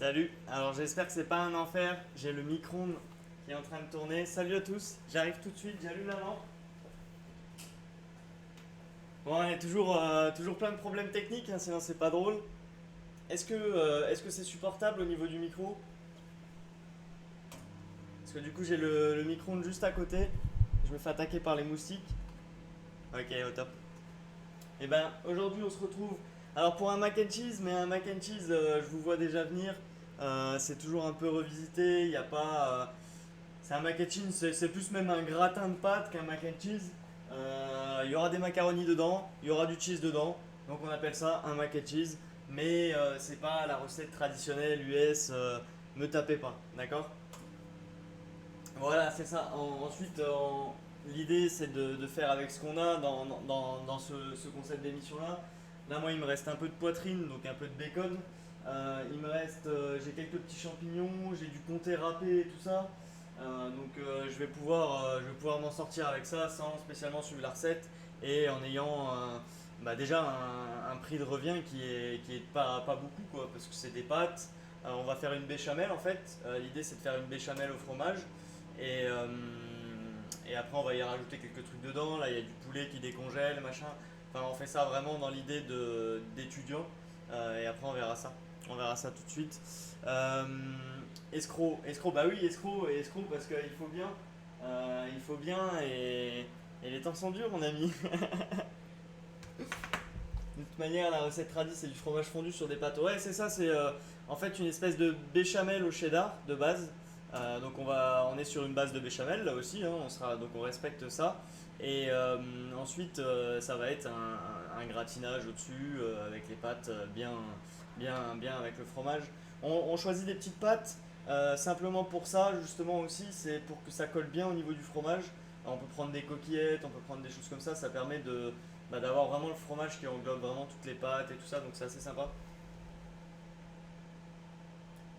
Salut, alors j'espère que c'est pas un enfer, j'ai le micro-ondes qui est en train de tourner. Salut à tous, j'arrive tout de suite, j'allume la lampe. Bon, il y a toujours plein de problèmes techniques, hein, sinon c'est pas drôle. Est-ce que c'est supportable au niveau du micro? Parce que du coup j'ai le micro-ondes juste à côté, je me fais attaquer par les moustiques. Ok, au top. Et ben aujourd'hui on se retrouve alors pour un mac and cheese, mais un mac and cheese je vous vois déjà venir. C'est toujours un peu revisité, il n'y a pas. C'est un mac and cheese, c'est plus même un gratin de pâtes qu'un mac and cheese. Il y aura des macaronis dedans, il y aura du cheese dedans, donc on appelle ça un mac and cheese. Mais c'est pas la recette traditionnelle US, me tapez pas, d'accord? Voilà, c'est ça. Ensuite, l'idée c'est de faire avec ce qu'on a dans ce concept d'émission-là. Là, moi, il me reste un peu de poitrine, donc un peu de bacon. J'ai quelques petits champignons, j'ai du comté râpé et tout ça. Je vais pouvoir m'en sortir avec ça sans spécialement suivre la recette et en ayant déjà un prix de revient qui est pas beaucoup, quoi, parce que c'est des pâtes. On va faire une béchamel en fait. L'idée c'est de faire une béchamel au fromage. Et, euh, et après, on va y rajouter quelques trucs dedans. Là, il y a du poulet qui décongèle, machin. Enfin, on fait ça vraiment dans l'idée d'étudiant. Et après, on verra ça. On verra ça tout de suite. Euh, escroc, bah oui, escroc, parce qu'il faut bien. Il faut bien et les temps sont durs, mon ami. De toute manière, la recette tradie, c'est du fromage fondu sur des pâtes. Ouais, c'est ça, c'est en fait une espèce de béchamel au cheddar de base. On est sur une base de béchamel là aussi, hein, donc on respecte ça. Et ensuite, ça va être un gratinage au-dessus avec les pâtes bien avec le fromage. On choisit des petites pâtes simplement pour ça, justement aussi, c'est pour que ça colle bien au niveau du fromage. On peut prendre des coquillettes, on peut prendre des choses comme ça permet d'avoir vraiment le fromage qui englobe vraiment toutes les pâtes et tout ça, donc c'est assez sympa.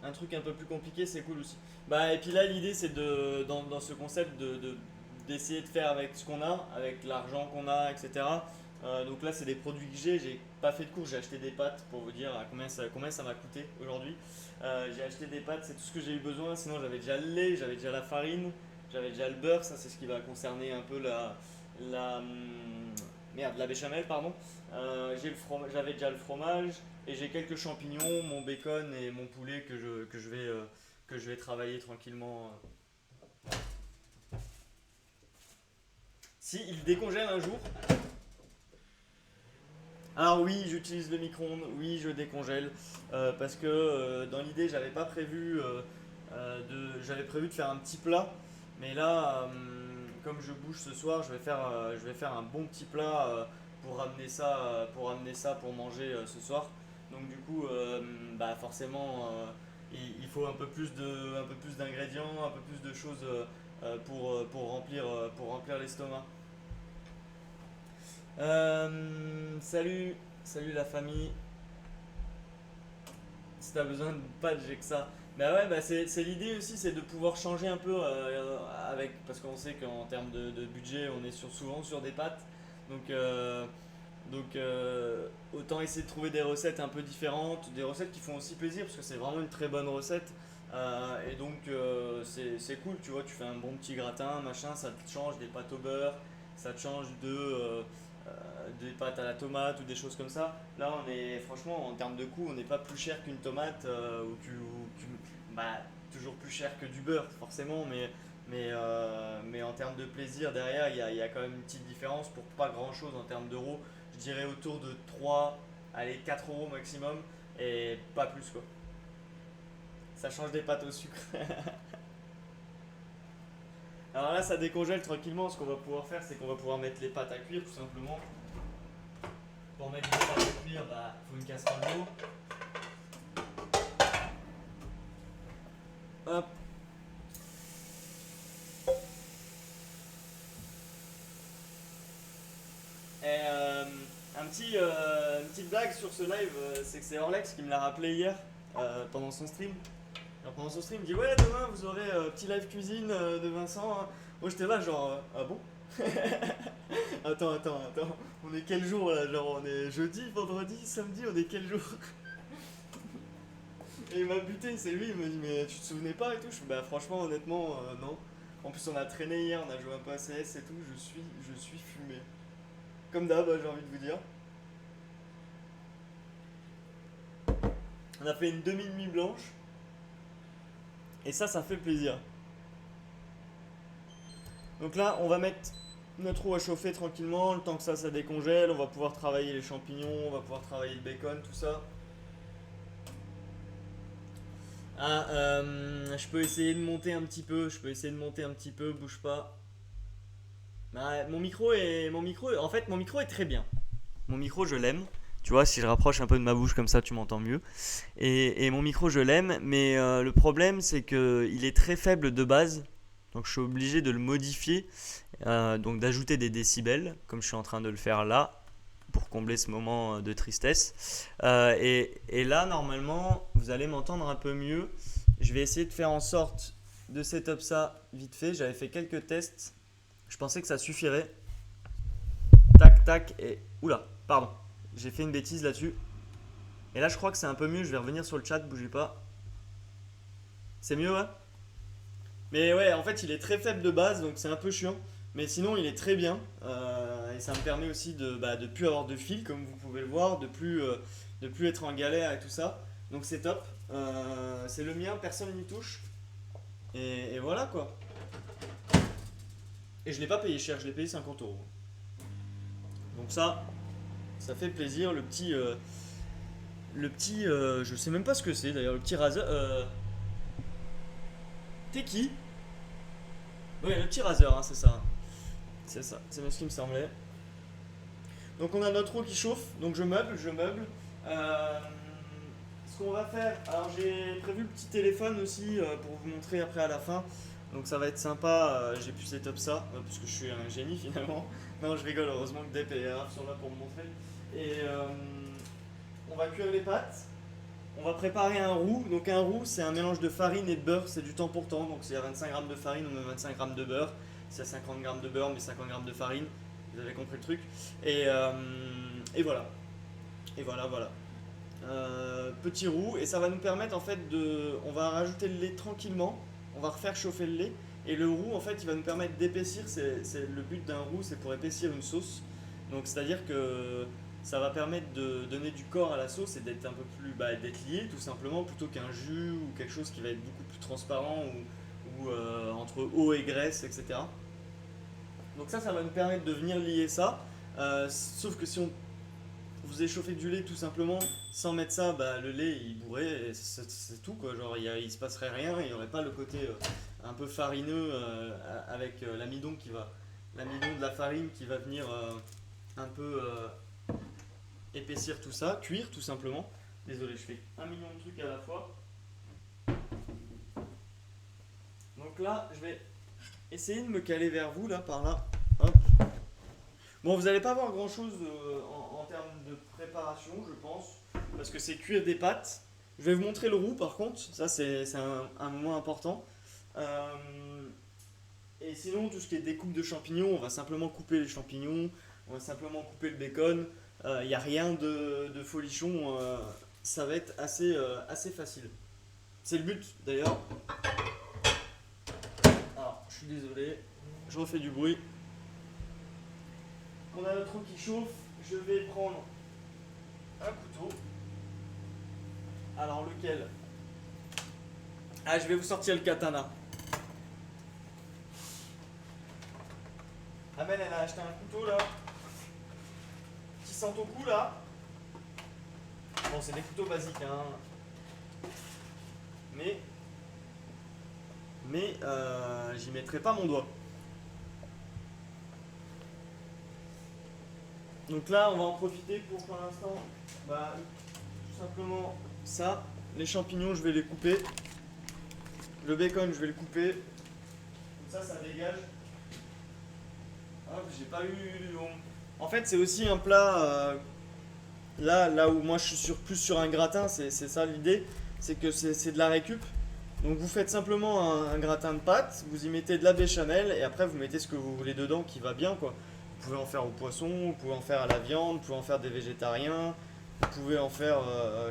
Un truc un peu plus compliqué, c'est cool aussi. Bah, et puis là, l'idée, c'est dans ce concept d'essayer de faire avec ce qu'on a, avec l'argent qu'on a, etc. Donc là, c'est des produits que j'ai pas fait de cours, j'ai acheté des pâtes pour vous dire à combien ça m'a coûté aujourd'hui. J'ai acheté des pâtes, c'est tout ce que j'ai eu besoin, sinon j'avais déjà le lait, j'avais déjà la farine, j'avais déjà le beurre, ça c'est ce qui va concerner un peu la béchamel, pardon. J'avais déjà le fromage et j'ai quelques champignons, mon bacon et mon poulet que je vais travailler tranquillement. Si il décongèle un jour, alors oui, j'utilise le micro-ondes, oui, je décongèle, parce que dans l'idée, j'avais prévu de faire un petit plat, mais là, comme je bouge ce soir, je vais faire un bon petit plat pour ramener ça pour manger ce soir. Donc du coup, forcément, il faut un peu plus d'ingrédients, un peu plus de choses pour remplir l'estomac. Salut, salut la famille. Si t'as besoin de pâtes, j'ai que ça. Bah ouais, c'est l'idée aussi, c'est de pouvoir changer un peu parce qu'on sait qu'en termes de budget, on est souvent sur des pâtes. Donc, euh, donc, autant essayer de trouver des recettes un peu différentes, des recettes qui font aussi plaisir, parce que c'est vraiment une très bonne recette. C'est cool, tu vois, tu fais un bon petit gratin, machin, ça te change des pâtes au beurre, ça te change des pâtes à la tomate ou des choses comme ça. Là, franchement, en termes de coût, on n'est pas plus cher qu'une tomate toujours plus cher que du beurre, forcément, mais en termes de plaisir, derrière, il y a quand même une petite différence pour pas grand chose en termes d'euros. Je dirais autour de 3 allez, 4 euros maximum, et pas plus, quoi. Ça change des pâtes au sucre. Alors là, ça décongèle tranquillement. Ce qu'on va pouvoir faire, c'est qu'on va pouvoir mettre les pâtes à cuire tout simplement. Pour mettre les pâtes à cuire, il faut une casserole d'eau. Hop. Une petite blague sur ce live, c'est que c'est Orlex qui me l'a rappelé hier pendant son stream. Alors pendant son stream, il me dit ouais demain vous aurez petit live cuisine de Vincent, hein. Moi j'étais là genre ah bon. Attends. On est quel jour là? Genre on est jeudi, vendredi, samedi, on est quel jour? Et il m'a buté, c'est lui, il m'a dit mais tu te souvenais pas et tout. Je fais bah franchement honnêtement non. En plus on a traîné hier, on a joué un peu à CS et tout, je suis fumé. Comme d'hab, j'ai envie de vous dire. On a fait une demi-nuit blanche et ça fait plaisir. Donc là on va mettre notre eau à chauffer tranquillement, le temps que ça décongèle, on va pouvoir travailler les champignons, on va pouvoir travailler le bacon, tout ça. Ah, je peux essayer de monter un petit peu, bouge pas. Bah, en fait, mon micro est très bien. Mon micro, je l'aime. Tu vois, si je rapproche un peu de ma bouche comme ça, tu m'entends mieux. Et mon micro, je l'aime, mais le problème, c'est que il est très faible de base. Donc, je suis obligé de le modifier, donc d'ajouter des décibels, comme je suis en train de le faire là, pour combler ce moment de tristesse. Et là, normalement, vous allez m'entendre un peu mieux. Je vais essayer de faire en sorte de setup ça vite fait. J'avais fait quelques tests. Je pensais que ça suffirait. Tac, tac, et... Oula, pardon. J'ai fait une bêtise là-dessus. Et là, je crois que c'est un peu mieux. Je vais revenir sur le chat, bougez pas. C'est mieux, ouais? Mais ouais, en fait, il est très faible de base, donc c'est un peu chiant. Mais sinon, il est très bien. Et ça me permet aussi de plus avoir de fil, comme vous pouvez le voir, de plus être en galère et tout ça. Donc c'est top. C'est le mien, personne n'y touche. Et voilà quoi. Et je l'ai pas payé cher, je l'ai payé 50 euros. Donc ça fait plaisir. Je sais même pas ce que c'est d'ailleurs, le petit Razer. T'es qui? Ouais, le petit Razer, hein, c'est ça. C'est ça, c'est bien ce qui me semblait. Donc on a notre eau qui chauffe, donc je meuble. Euh, Ce qu'on va faire, alors j'ai prévu le petit téléphone aussi pour vous montrer après à la fin. Donc ça va être sympa, j'ai pu setup ça, parce que je suis un génie finalement. Non, je rigole, heureusement que Dep et Raph sont là pour me montrer. Et on va cuire les pâtes. On va préparer un roux. Donc un roux, c'est un mélange de farine et de beurre, c'est du temps pour temps. Donc s'il y a 25 grammes de farine, on met 25 grammes de beurre. S'il y a 50 grammes de beurre, on met 50 grammes de farine. Vous avez compris le truc. Et voilà. Et voilà. Petit roux, et ça va nous permettre en fait on va rajouter le lait tranquillement, on va refaire chauffer le lait, et le roux en fait il va nous permettre d'épaissir. Le but d'un roux, c'est pour épaissir une sauce. Donc c'est à dire que ça va permettre de donner du corps à la sauce et d'être un peu plus d'être lié tout simplement, plutôt qu'un jus ou quelque chose qui va être beaucoup plus transparent ou entre eau et graisse, etc. Donc ça va nous permettre de venir lier ça. Sauf que si on vous échauffez du lait tout simplement sans mettre ça, le lait il bourrait et c'est tout quoi. Genre il se passerait rien, il n'y aurait pas le côté un peu farineux avec l'amidon de la farine qui va venir un peu épaissir tout ça, cuire tout simplement. Désolé, je fais un million de trucs à la fois. Donc là, je vais essayer de me caler vers vous là, par là. Hop. Bon, vous n'allez pas voir grand chose en termes de préparation, je pense, parce que c'est cuire des pâtes. Je vais vous montrer le roux par contre, ça c'est un moment important. Et sinon, tout ce qui est découpe de champignons, on va simplement couper les champignons, on va simplement couper le bacon. Il n'y a rien de folichon, ça va être assez facile. C'est le but d'ailleurs. Alors, je suis désolé, je refais du bruit. On a notre eau qui chauffe, je vais prendre un couteau. Alors lequel? Ah, je vais vous sortir le katana. Amel, elle a acheté un couteau là, qui sent au cou là. Bon, c'est des couteaux basiques, hein. Mais j'y mettrai pas mon doigt. Donc là, on va en profiter pour l'instant, tout simplement ça. Les champignons, je vais les couper. Le bacon, je vais le couper. Comme ça dégage. Hop, j'ai pas eu. En fait, c'est aussi un plat. Là où moi je suis plus sur un gratin, c'est ça l'idée. C'est que c'est de la récup. Donc vous faites simplement un gratin de pâtes, vous y mettez de la béchamel et après vous mettez ce que vous voulez dedans qui va bien quoi. Vous pouvez en faire au poisson, vous pouvez en faire à la viande, vous pouvez en faire des végétariens, vous pouvez en faire,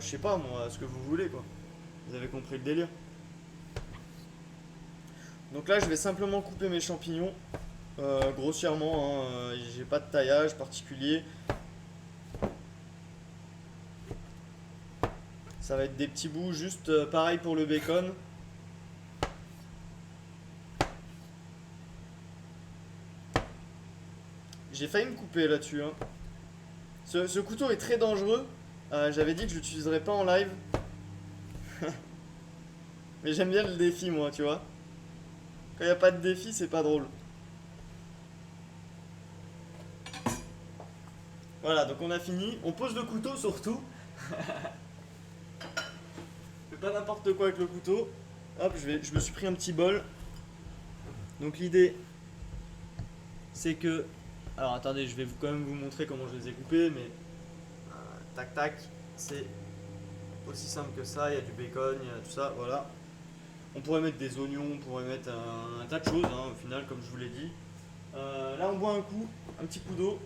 je sais pas moi, ce que vous voulez quoi. Vous avez compris le délire. Donc là, je vais simplement couper mes champignons grossièrement. Hein, j'ai pas de taillage particulier. Ça va être des petits bouts, juste pareil pour le bacon. J'ai failli me couper là-dessus. Hein. Ce couteau est très dangereux. J'avais dit que je l'utiliserais pas en live. Mais j'aime bien le défi, moi, tu vois. Quand il n'y a pas de défi, c'est pas drôle. Voilà, donc on a fini. On pose le couteau surtout. Fais pas n'importe quoi avec le couteau. Hop, je me suis pris un petit bol. Donc l'idée, c'est que... Alors attendez, je vais quand même vous montrer comment je les ai coupés, mais... tac tac, c'est aussi simple que ça. Il y a du bacon, il y a tout ça, voilà. On pourrait mettre des oignons, on pourrait mettre un tas de choses, hein, au final, comme je vous l'ai dit. Là, on boit un petit coup d'eau.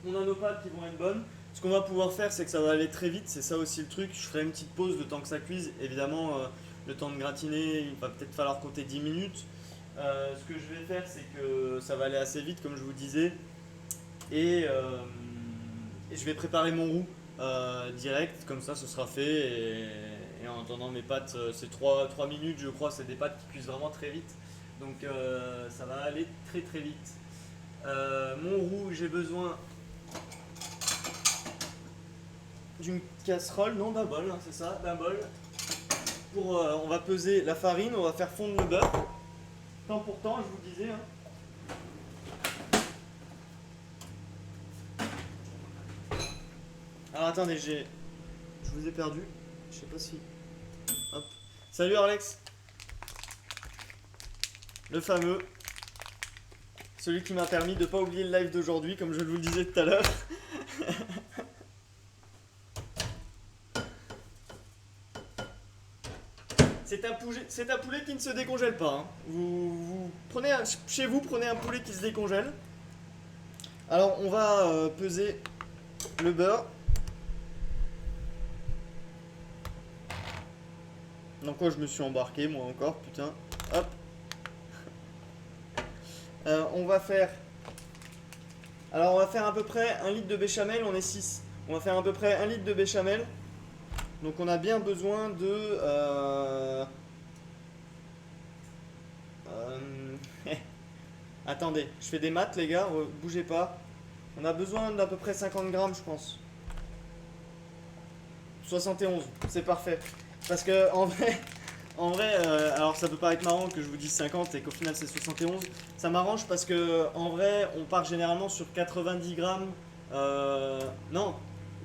On a nos pâtes qui vont être bonnes. Ce qu'on va pouvoir faire, c'est que ça va aller très vite, c'est ça aussi le truc. Je ferai une petite pause le temps que ça cuise. Évidemment, le temps de gratiner, il va peut-être falloir compter 10 minutes. Ce que je vais faire, c'est que ça va aller assez vite, comme je vous disais. Et je vais préparer mon roux direct, comme ça ce sera fait. Et en attendant mes pâtes, c'est 3 minutes, je crois, c'est des pâtes qui cuisent vraiment très vite. Donc ça va aller très très vite. Mon roux, j'ai besoin d'une casserole, non d'un bol, hein, c'est ça, d'un bol. On va peser la farine, on va faire fondre le beurre. Temps pour temps, je vous le disais. Hein. Alors attendez, je vous ai perdu. Je sais pas si. Hop. Salut Alex. Le fameux. Celui qui m'a permis de ne pas oublier le live d'aujourd'hui, comme je vous le disais tout à l'heure. C'est un poulet qui ne se décongèle pas. Hein. Vous prenez chez vous, prenez un poulet qui se décongèle. Alors on va peser le beurre. Dans quoi je me suis embarqué moi encore, putain. Hop. On va faire à peu près 1 litre de béchamel, on est 6. On va faire à peu près 1 litre de béchamel. Donc on a bien besoin de... Attendez, je fais des maths les gars, bougez pas. On a besoin d'à peu près 50 grammes je pense. 71, c'est parfait. Parce que en vrai, alors ça peut paraître marrant que je vous dise 50 et qu'au final c'est 71. Ça m'arrange parce que en vrai, on part généralement sur 90 grammes. Non,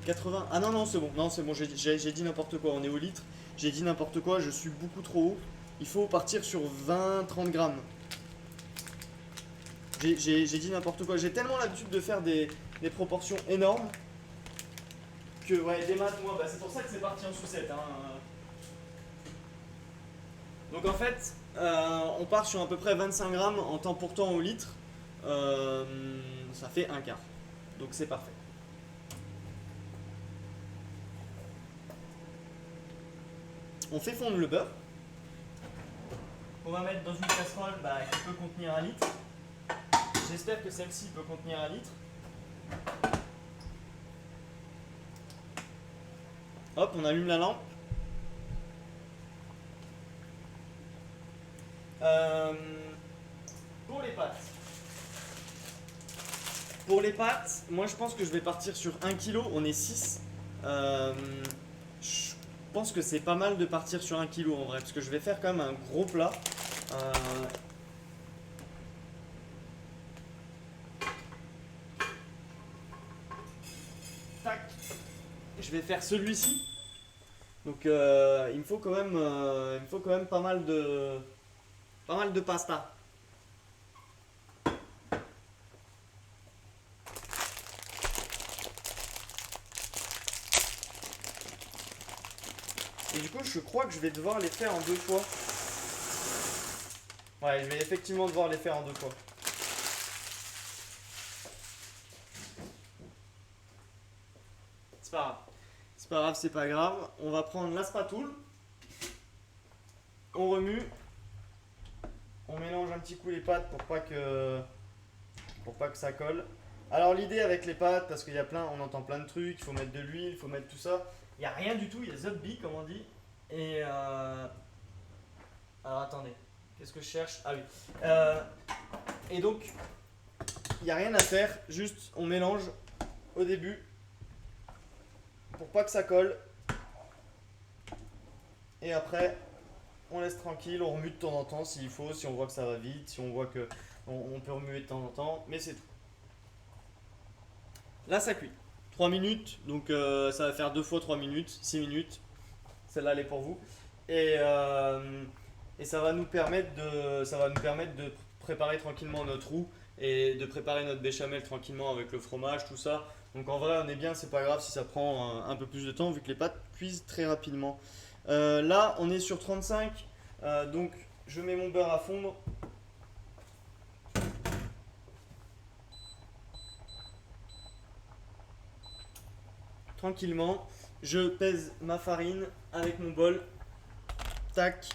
80. Ah non, non, c'est bon. Non, c'est bon, j'ai dit n'importe quoi. On est au litre. J'ai dit n'importe quoi, je suis beaucoup trop haut. Il faut partir sur 20-30 grammes. J'ai dit n'importe quoi. J'ai tellement l'habitude de faire des proportions énormes que, ouais, des maths, moi, bah, c'est pour ça que c'est parti en sucette. Hein. Donc en fait, on part sur à peu près 25 grammes en temps pour temps au litre. Ça fait un quart. Donc c'est parfait. On fait fondre le beurre. On va mettre dans une casserole qui peut contenir 1 litre. J'espère que celle-ci peut contenir 1 litre. Hop, on allume la lampe. Pour les pâtes, moi je pense que je vais partir sur 1 kg, on est 6. Je pense que c'est pas mal de partir sur 1 kg en vrai, parce que je vais faire quand même un gros plat. Tac. Je vais faire celui-ci. Donc il me faut quand même pas mal de pasta. Et du coup, je crois que je vais devoir les faire en 2 fois. Ouais, je vais effectivement devoir les faire en 2 fois. pas grave. C'est pas grave, c'est pas grave. On va prendre la spatule. On remue. On mélange un petit coup les pâtes pour pas que ça colle. Alors l'idée avec les pâtes, parce qu'il y a plein, on entend plein de trucs, il faut mettre de l'huile, il faut mettre tout ça. Il n'y a rien du tout, il y a Zubby comme on dit. Et alors attendez, qu'est-ce que je cherche? Ah oui. Et donc, il n'y a rien à faire, juste on mélange au début pour pas que ça colle. Et après, on laisse tranquille, on remue de temps en temps s'il faut, si on voit que ça va vite, si on voit que on peut remuer de temps en temps, mais c'est tout. Là, ça cuit. 3 minutes, donc ça va faire 2 fois 3 minutes, 6 minutes. Celle-là, elle est pour vous. Et ça va nous permettre de préparer tranquillement notre roux et de préparer notre béchamel tranquillement avec le fromage, tout ça. Donc en vrai, on est bien, c'est pas grave si ça prend un peu plus de temps vu que les pâtes cuisent très rapidement. Là, on est sur 35, donc je mets mon beurre à fondre. Tranquillement, je pèse ma farine avec mon bol. Tac.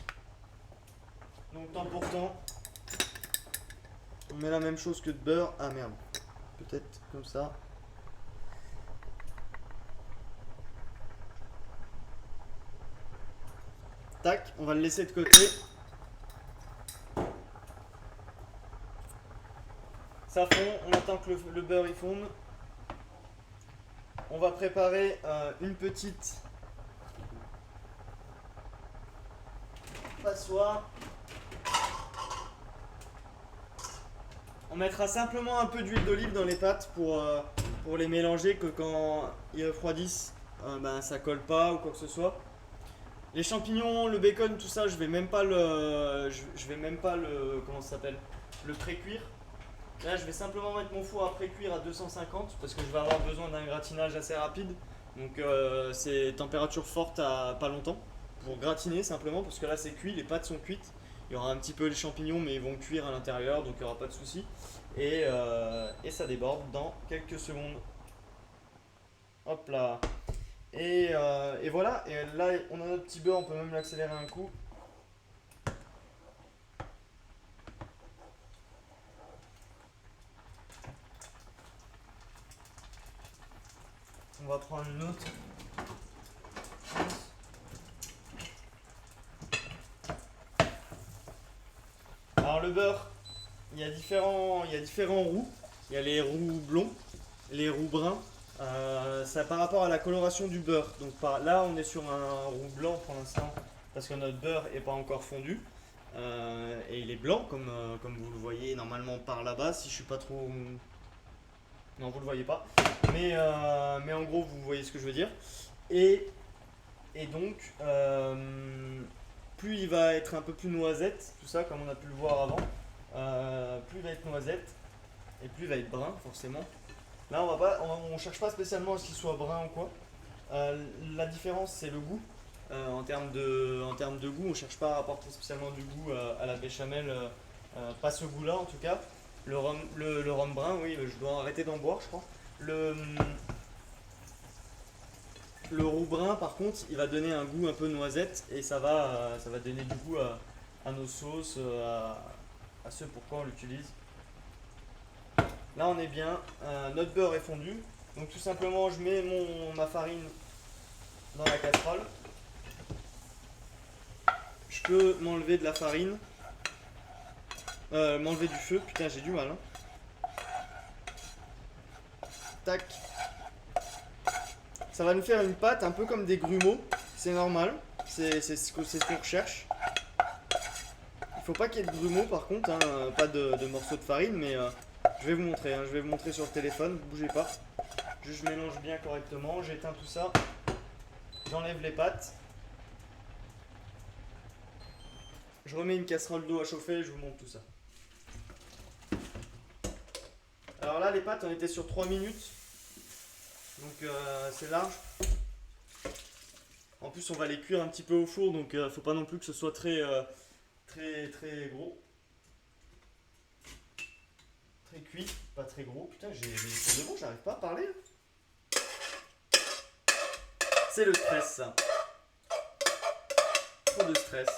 Donc temps pour temps. On met la même chose que de beurre. Ah merde. Peut-être comme ça. Tac, on va le laisser de côté. Ça fond, on attend que le beurre il fonde. On va préparer une petite passoire. On mettra simplement un peu d'huile d'olive dans les pâtes pour les mélanger, que quand ils refroidissent, ça colle pas ou quoi que ce soit. Les champignons, le bacon, tout ça, je vais même pas le comment ça s'appelle, le pré-cuire. Là, je vais simplement mettre mon four à pré-cuire à 250 parce que je vais avoir besoin d'un gratinage assez rapide. Donc c'est température forte à pas longtemps pour gratiner simplement parce que là c'est cuit, les pâtes sont cuites. Il y aura un petit peu les champignons mais ils vont cuire à l'intérieur donc il n'y aura pas de souci. Et ça déborde dans quelques secondes. Hop là. Et voilà. Et là on a notre petit beurre, on peut même l'accélérer un coup. On va prendre une autre. Alors le beurre, il y a différents roux. Il y a les roux blonds, les roux bruns. Ça par rapport à la coloration du beurre. Donc là, on est sur un roux blanc pour l'instant parce que notre beurre n'est pas encore fondu. Et il est blanc comme vous le voyez normalement par là-bas. Si je suis pas trop... Non, vous le voyez pas. Mais en gros, vous voyez ce que je veux dire. Et donc, plus il va être un peu plus noisette, tout ça, comme on a pu le voir avant, plus il va être noisette et plus il va être brun, forcément. Là, on cherche pas spécialement à ce qu'il soit brun ou quoi. La différence, c'est le goût. En termes de goût, on cherche pas à apporter spécialement du goût à la béchamel, pas ce goût-là en tout cas. Le rhum brun, oui, je dois arrêter d'en boire, je crois. Le roux brun, par contre, il va donner un goût un peu noisette et ça va donner du goût à nos sauces, à ce pourquoi on l'utilise. Là, on est bien. Notre beurre est fondu. Donc, tout simplement, je mets ma farine dans la casserole. Je peux m'enlever de la farine. M'enlever du feu. Putain, j'ai du mal. Hein. Tac. Ça va nous faire une pâte un peu comme des grumeaux. C'est normal. C'est ce qu'on recherche. Il faut pas qu'il y ait de grumeaux par contre. Hein, pas de morceaux de farine. Mais je vais vous montrer. Hein, je vais vous montrer sur le téléphone. Bougez pas. Je mélange bien correctement. J'éteins tout ça. J'enlève les pâtes. Je remets une casserole d'eau à chauffer et je vous montre tout ça. Alors là, les pâtes, on était sur 3 minutes. Donc c'est large. En plus, on va les cuire un petit peu au four, donc faut pas non plus que ce soit très gros. Très cuit, pas très gros. Putain, pour de bon, j'arrive pas à parler. C'est le stress, ça. Trop de stress.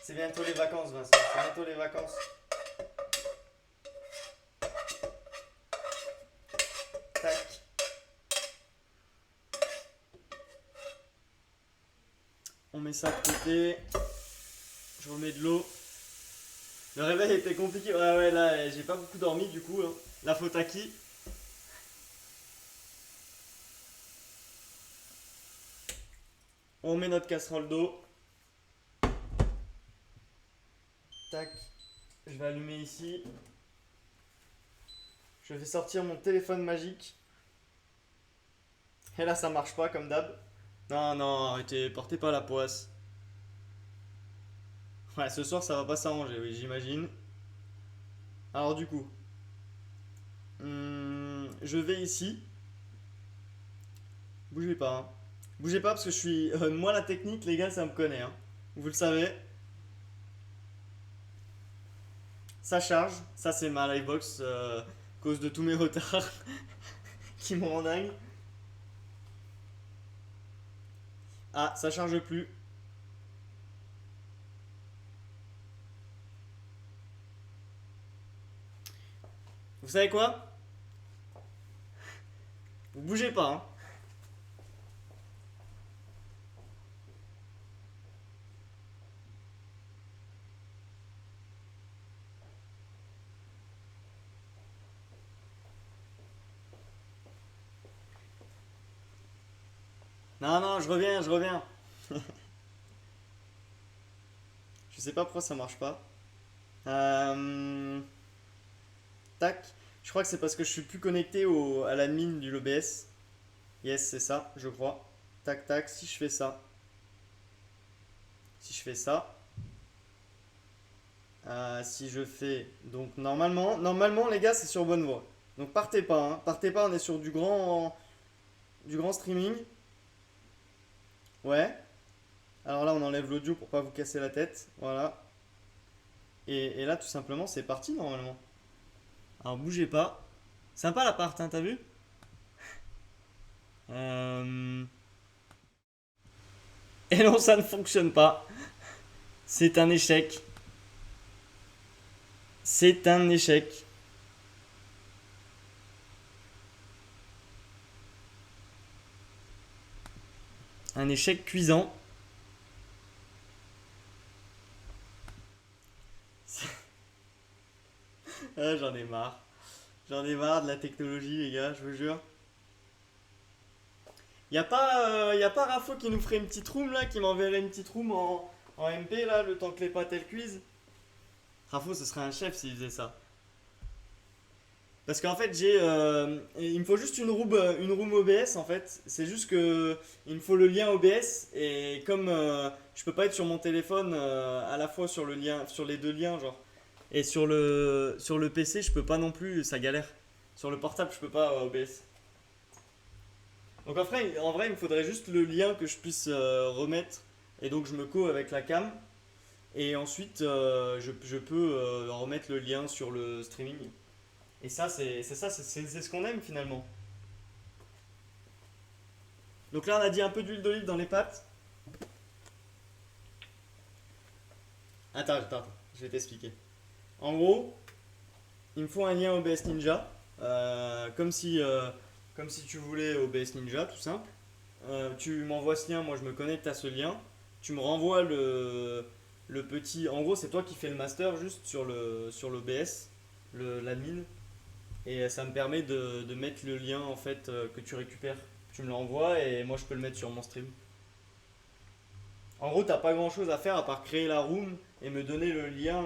C'est bientôt les vacances, Vincent. C'est bientôt les vacances. Tac. On met ça de côté. Je remets de l'eau. Le réveil était compliqué. Ouais, là, j'ai pas beaucoup dormi du coup. Hein. La faute à qui? On met notre casserole d'eau. Tac. Je vais allumer ici. Je vais sortir mon téléphone magique. Et là, ça marche pas comme d'hab. Non, non, arrêtez, portez pas la poisse. Ouais, ce soir, ça va pas s'arranger, oui, j'imagine. Alors, du coup, je vais ici. Bougez pas, hein. Bougez pas parce que je suis. Moi, la technique, les gars, ça me connaît, hein. Vous le savez. Ça charge. Ça, c'est ma livebox à cause de tous mes retards qui me rendent dingue. Ah, ça charge plus. Vous savez quoi? Vous bougez pas, hein. Non, non, je reviens, je reviens. Je sais pas pourquoi ça marche pas. Euh, Tac. Je crois que c'est parce que je suis plus connecté à l'admin du l'OBS. Yes, c'est ça, je crois. Tac, tac. Si je fais ça. Si je fais ça. Si je fais. Donc, normalement, les gars, c'est sur bonne voie. Donc, partez pas, hein. Partez pas, on est sur du grand streaming. Ouais. Alors là, on enlève l'audio pour pas vous casser la tête. Voilà. Et là, tout simplement, c'est parti normalement. Alors, bougez pas. Sympa l'appart, hein, t'as vu? Euh, Et non, ça ne fonctionne pas. C'est un échec. C'est un échec. Un échec cuisant. Ah, j'en ai marre. J'en ai marre de la technologie, les gars, je vous jure. Y a pas Rafo qui nous ferait une petite room là, qui m'enverrait une petite room en MP là, le temps que les pâtes elles cuisent. Rafo, ce serait un chef s'il faisait ça. Parce qu'en fait, il me faut juste une room OBS en fait. C'est juste que il me faut le lien OBS et comme je peux pas être sur mon téléphone à la fois sur le lien, sur les deux liens genre, et sur le PC, je peux pas non plus, ça galère. Sur le portable, je peux pas OBS. Donc en vrai, il me faudrait juste le lien que je puisse remettre et donc je me co avec la cam et ensuite je peux remettre le lien sur le streaming. Et ça, c'est ce qu'on aime finalement. Donc là, on a dit un peu d'huile d'olive dans les pâtes. Attends, je vais t'expliquer. En gros, il me faut un lien OBS Ninja, comme si tu voulais OBS Ninja, tout simple. Tu m'envoies ce lien, moi je me connecte à ce lien. Tu me renvoies le petit. En gros, c'est toi qui fais le master juste sur l'OBS, l'admin. Et ça me permet de mettre le lien en fait que tu récupères. Tu me l'envoies et moi je peux le mettre sur mon stream. En gros, t'as pas grand chose à faire à part créer la room et me donner le lien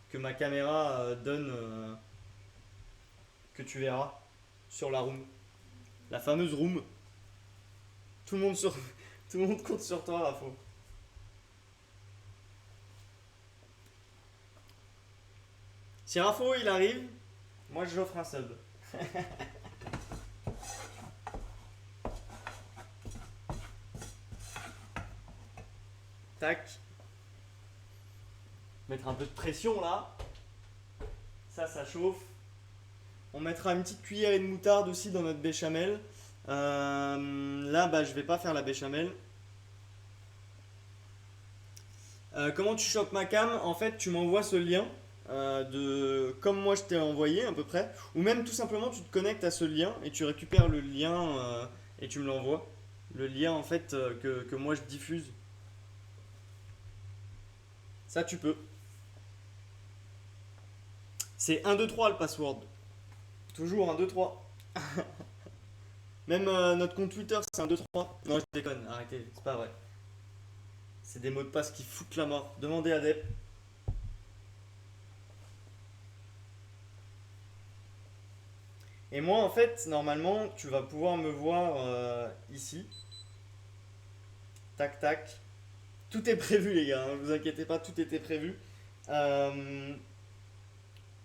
que ma caméra donne, que tu verras sur la room. La fameuse room. Tout le monde, sur... Tout le monde compte sur toi, Rafo. Si Rafo il arrive, moi j'offre un sub. Tac. Mettre un peu de pression là. Ça chauffe. On mettra une petite cuillerée de moutarde aussi dans notre béchamel. Là, bah, je vais pas faire la béchamel. Comment tu chopes ma cam? En fait, tu m'envoies ce lien de comme moi je t'ai envoyé à peu près, ou même tout simplement tu te connectes à ce lien et tu récupères le lien et tu me l'envoies. Le lien en fait que moi je diffuse. Ça tu peux. C'est 1, 2, 3 le password. Toujours 1, 2, 3. Même notre compte Twitter c'est 1, 2, 3. Non, je déconne, arrêtez, c'est pas vrai. C'est des mots de passe qui foutent la mort. Demandez à Dep. Et moi, en fait, normalement, tu vas pouvoir me voir ici. Tac, tac. Tout est prévu, les gars. Hein, vous inquiétez pas, tout était prévu. Euh,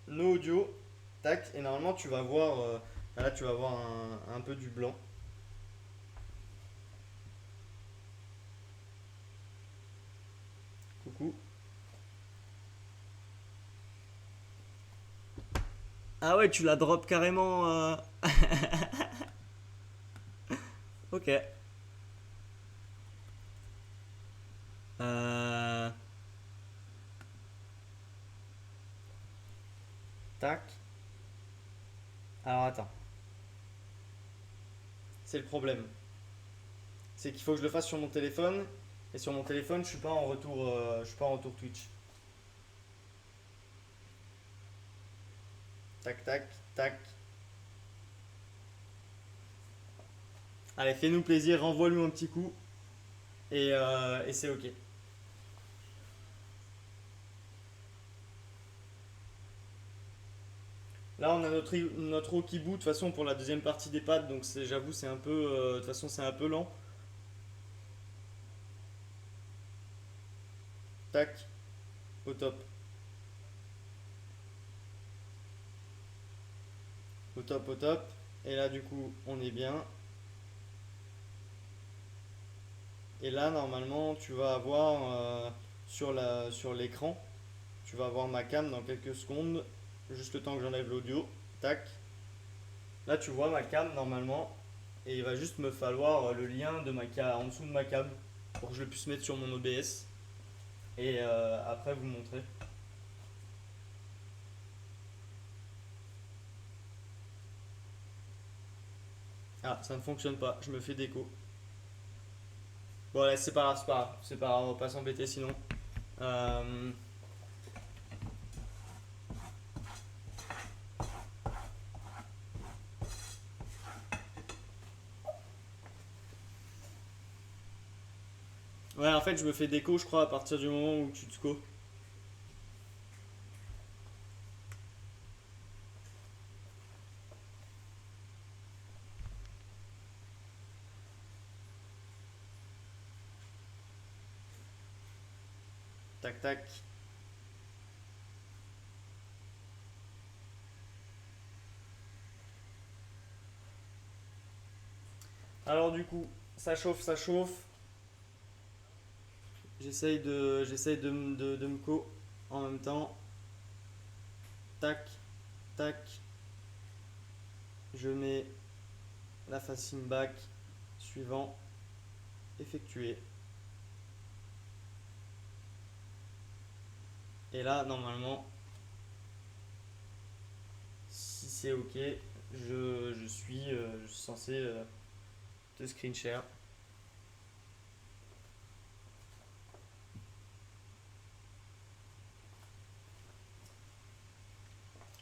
no audio. Tac. Et normalement, tu vas voir. Là, tu vas voir un peu du blanc. Coucou. Ah ouais, tu la drop carrément. Ok. Euh, Tac. Alors attends. C'est le problème. C'est qu'il faut que je le fasse sur mon téléphone. Et sur mon téléphone, je suis pas en retour, je suis pas en retour Twitch. Tac, tac, tac. Allez, fais-nous plaisir, renvoie-lui un petit coup. Et c'est ok. Là, on a notre eau qui bout de toute façon pour la deuxième partie des pâtes. Donc, j'avoue, c'est un peu. De toute façon, c'est un peu lent. Tac, au top. Au top, au top. Et là, du coup, on est bien. Et là, normalement, tu vas avoir sur l'écran, tu vas avoir ma cam dans quelques secondes. Juste le temps que j'enlève l'audio. Tac. Là, tu vois ma cam normalement. Et il va juste me falloir le lien de ma cam en dessous de ma cam pour que je le puisse mettre sur mon OBS. Et après, vous montrer. Ah, ça ne fonctionne pas. Je me fais déco. Bon, allez, c'est pas grave, c'est pas grave. C'est pas grave, on va pas s'embêter sinon. Euh, Ouais, en fait, je me fais déco, je crois, à partir du moment où tu te co. Tac, tac. Alors, du coup, ça chauffe, ça chauffe. J'essaye de me co en même temps. Tac, tac. Je mets la facing back. Suivant. Effectué. Et là, normalement, si c'est ok, je suis censé te screen share.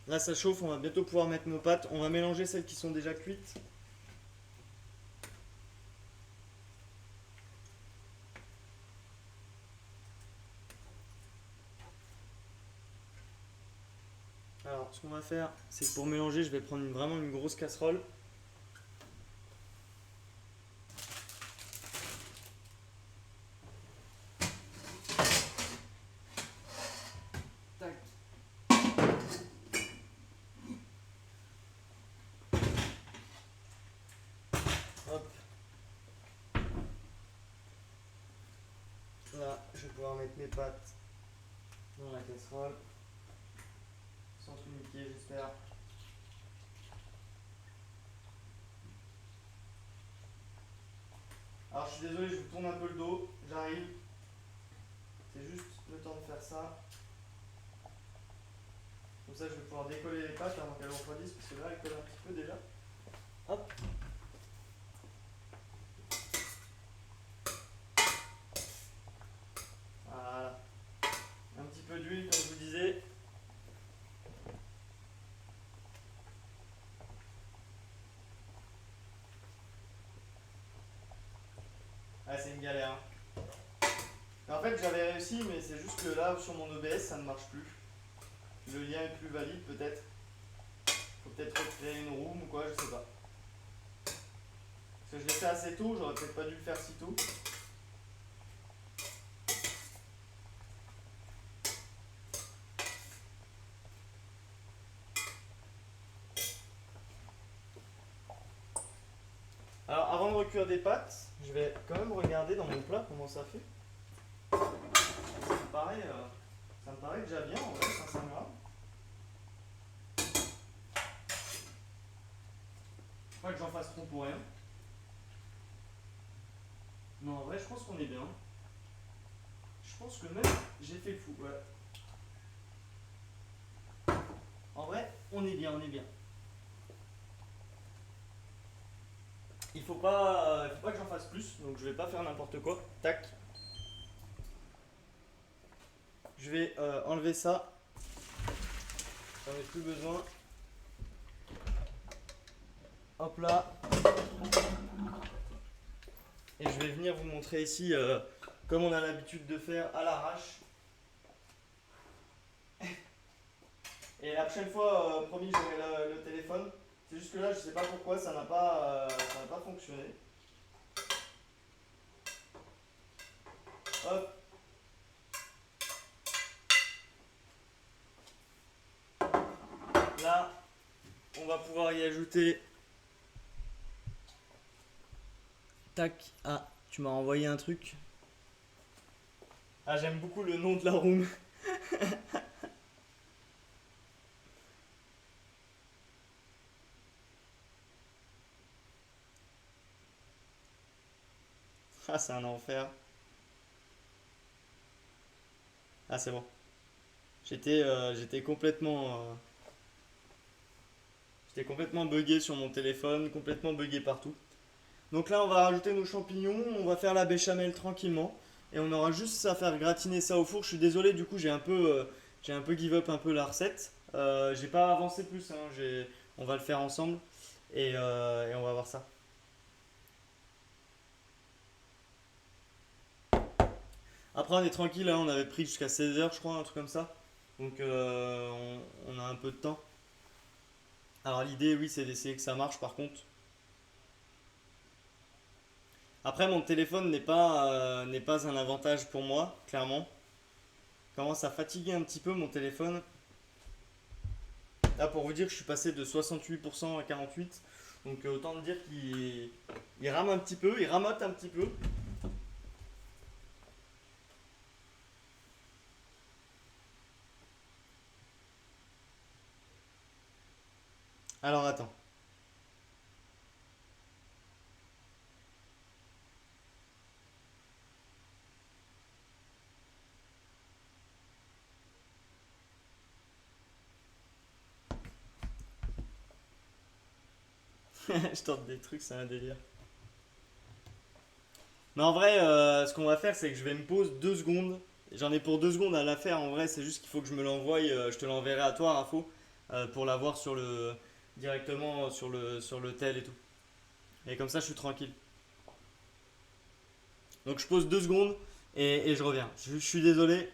Là, ça chauffe, on va bientôt pouvoir mettre nos pâtes. On va mélanger celles qui sont déjà cuites. Alors, ce qu'on va faire, c'est que pour mélanger, je vais prendre vraiment une grosse casserole. Tac. Hop. Là, je vais pouvoir mettre mes pâtes dans la casserole. Sans tout niquer, j'espère. je suis désolé, je vous tourne un peu le dos. J'arrive. C'est juste le temps de faire ça. Comme ça, je vais pouvoir décoller les pâtes avant qu'elles refroidissent, parce que là, elles collent un petit peu déjà. Hop. Voilà. Un petit peu d'huile, comme je vous disais. Ah, c'est une galère, hein. En fait, j'avais réussi, mais c'est juste que là, sur mon OBS, ça ne marche plus. Le lien est plus valide, peut-être. Faut peut-être recréer une room ou quoi, je sais pas. Parce que je l'ai fait assez tôt, j'aurais peut-être pas dû le faire si tôt. Alors, avant de recuire des pâtes, je vais quand même regarder dans mon plat comment ça fait. Ça me paraît déjà bien, en vrai, 500 grammes. Pas que j'en fasse trop pour rien. Non, en vrai, je pense qu'on est bien. Je pense que même j'ai fait le fou, ouais. En vrai, on est bien, on est bien. Il faut pas que j'en fasse plus, donc je vais pas faire n'importe quoi. Tac. Je vais enlever ça. J'en ai plus besoin. Hop là. Et je vais venir vous montrer ici, comme on a l'habitude de faire à l'arrache. Et la prochaine fois, promis, j'aurai le téléphone. C'est juste que là, je sais pas pourquoi, ça n'a pas fonctionné. Hop. Là, on va pouvoir y ajouter. Tac. Ah, tu m'as envoyé un truc. Ah, j'aime beaucoup le nom de la room. Ah, c'est un enfer. Ah, c'est bon. J'étais complètement buggé sur mon téléphone, complètement buggé partout. Donc là, on va rajouter nos champignons, on va faire la béchamel tranquillement. Et on aura juste à faire gratiner ça au four. Je suis désolé, du coup, j'ai un peu give up un peu la recette. J'ai pas avancé plus, hein, on va le faire ensemble. Et on va voir ça. Après, on est tranquille, hein, on avait pris jusqu'à 16 h, je crois, un truc comme ça. Donc, on a un peu de temps. Alors, l'idée, oui, c'est d'essayer que ça marche par contre. Après, mon téléphone n'est pas un avantage pour moi, clairement. Commence à fatiguer un petit peu mon téléphone. Là, pour vous dire, je suis passé de 68% à 48%. Donc, autant dire qu'il rame un petit peu, il ramote un petit peu. Alors, attends. Je tente des trucs, c'est un délire. Mais en vrai, ce qu'on va faire, c'est que je vais me poser 2 secondes. J'en ai pour 2 secondes à la faire. En vrai, c'est juste qu'il faut que je me l'envoie. Je te l'enverrai à toi, Rafo, pour l'avoir directement sur le tel et tout. Et comme ça, je suis tranquille. Donc, je pose 2 secondes et je reviens. Je suis désolé.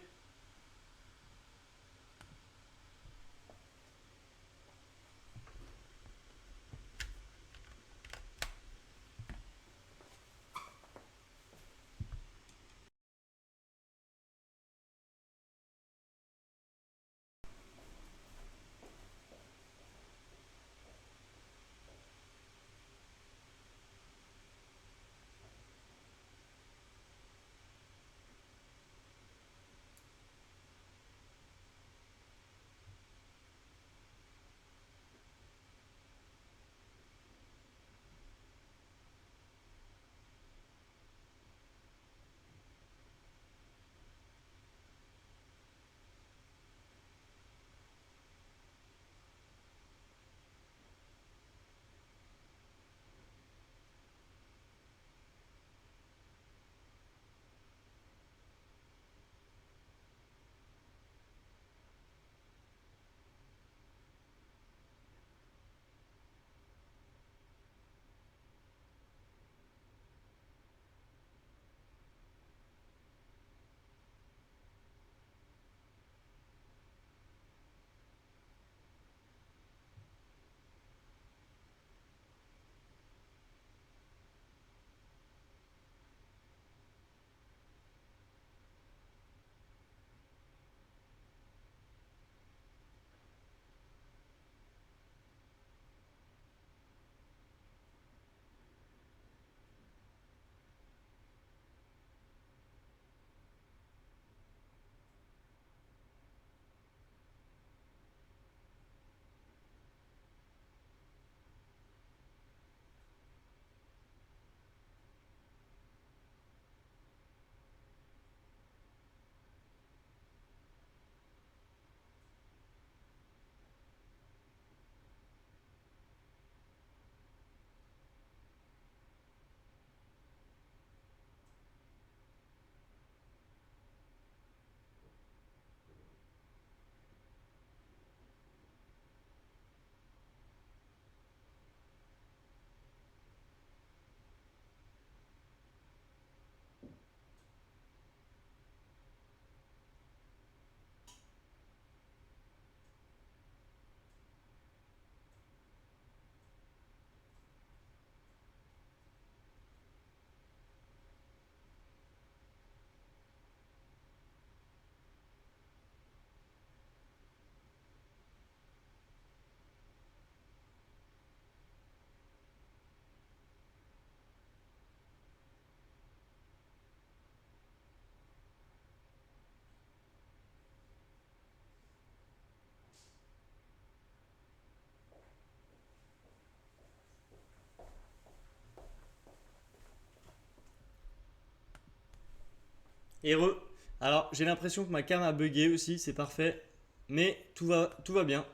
Heureux. Alors, j'ai l'impression que ma cam a bugué aussi, c'est parfait. Mais tout va bien.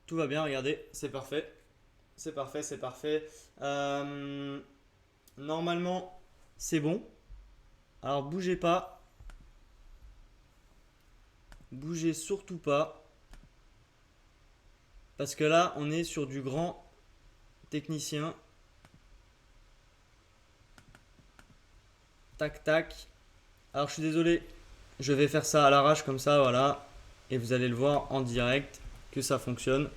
Tout va bien, regardez, c'est parfait. C'est parfait, c'est parfait. Euh, Normalement, c'est bon. Alors, bougez pas. Bougez surtout pas. Parce que là, on est sur du grand technicien. Tac, tac. Alors, je suis désolé. Je vais faire ça à l'arrache comme ça, voilà. Et vous allez le voir en direct que ça fonctionne.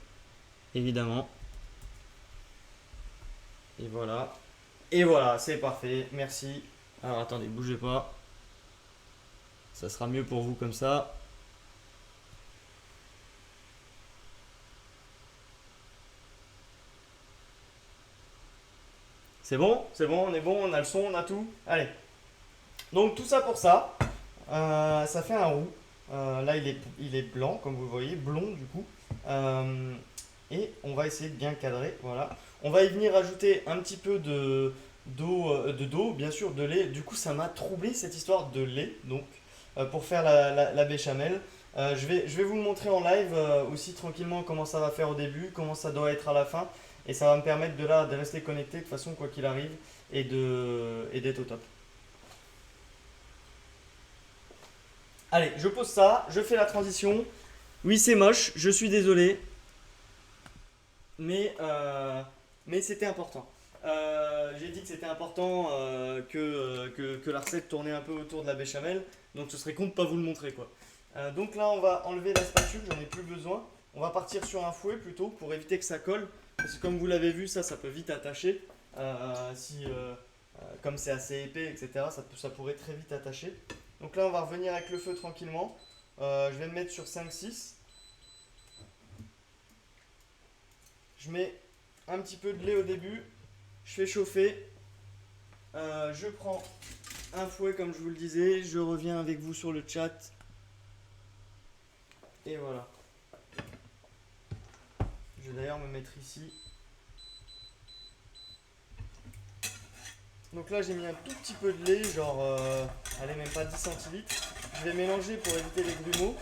Évidemment. Et voilà. Et voilà, c'est parfait. Merci. Alors, attendez, bougez pas. Ça sera mieux pour vous comme ça. C'est bon, on est bon, on a le son, on a tout. Allez. Donc tout ça pour ça. Ça fait un roux. Là, il est blanc, comme vous le voyez, blond du coup. Euh, et on va essayer de bien cadrer. Voilà. On va y venir ajouter un petit peu d'eau, bien sûr, de lait. Du coup, ça m'a troublé cette histoire de lait. Donc, pour faire la béchamel. Je vais vous le montrer en live aussi tranquillement comment ça va faire au début, comment ça doit être à la fin. Et ça va me permettre de rester connecté de toute façon, quoi qu'il arrive, et d'être au top. Allez, je pose ça, je fais la transition. Oui, c'est moche, je suis désolé, mais, euh, mais c'était important. J'ai dit que c'était important que la recette tournait un peu autour de la béchamel, donc ce serait con de ne pas vous le montrer quoi. Donc là, on va enlever la spatule, j'en ai plus besoin. On va partir sur un fouet plutôt pour éviter que ça colle, parce que comme vous l'avez vu, ça peut vite attacher. Si, Comme c'est assez épais, etc., ça pourrait très vite attacher. Donc là, on va revenir avec le feu tranquillement. Je vais me mettre sur 5-6. Je mets un petit peu de lait au début. Je fais chauffer. Je prends un fouet comme je vous le disais. Je reviens avec vous sur le chat. Et voilà. Je vais d'ailleurs me mettre ici. Donc là, j'ai mis un tout petit peu de lait, genre, allez, même pas 10 centilitres. Je vais mélanger pour éviter les grumeaux.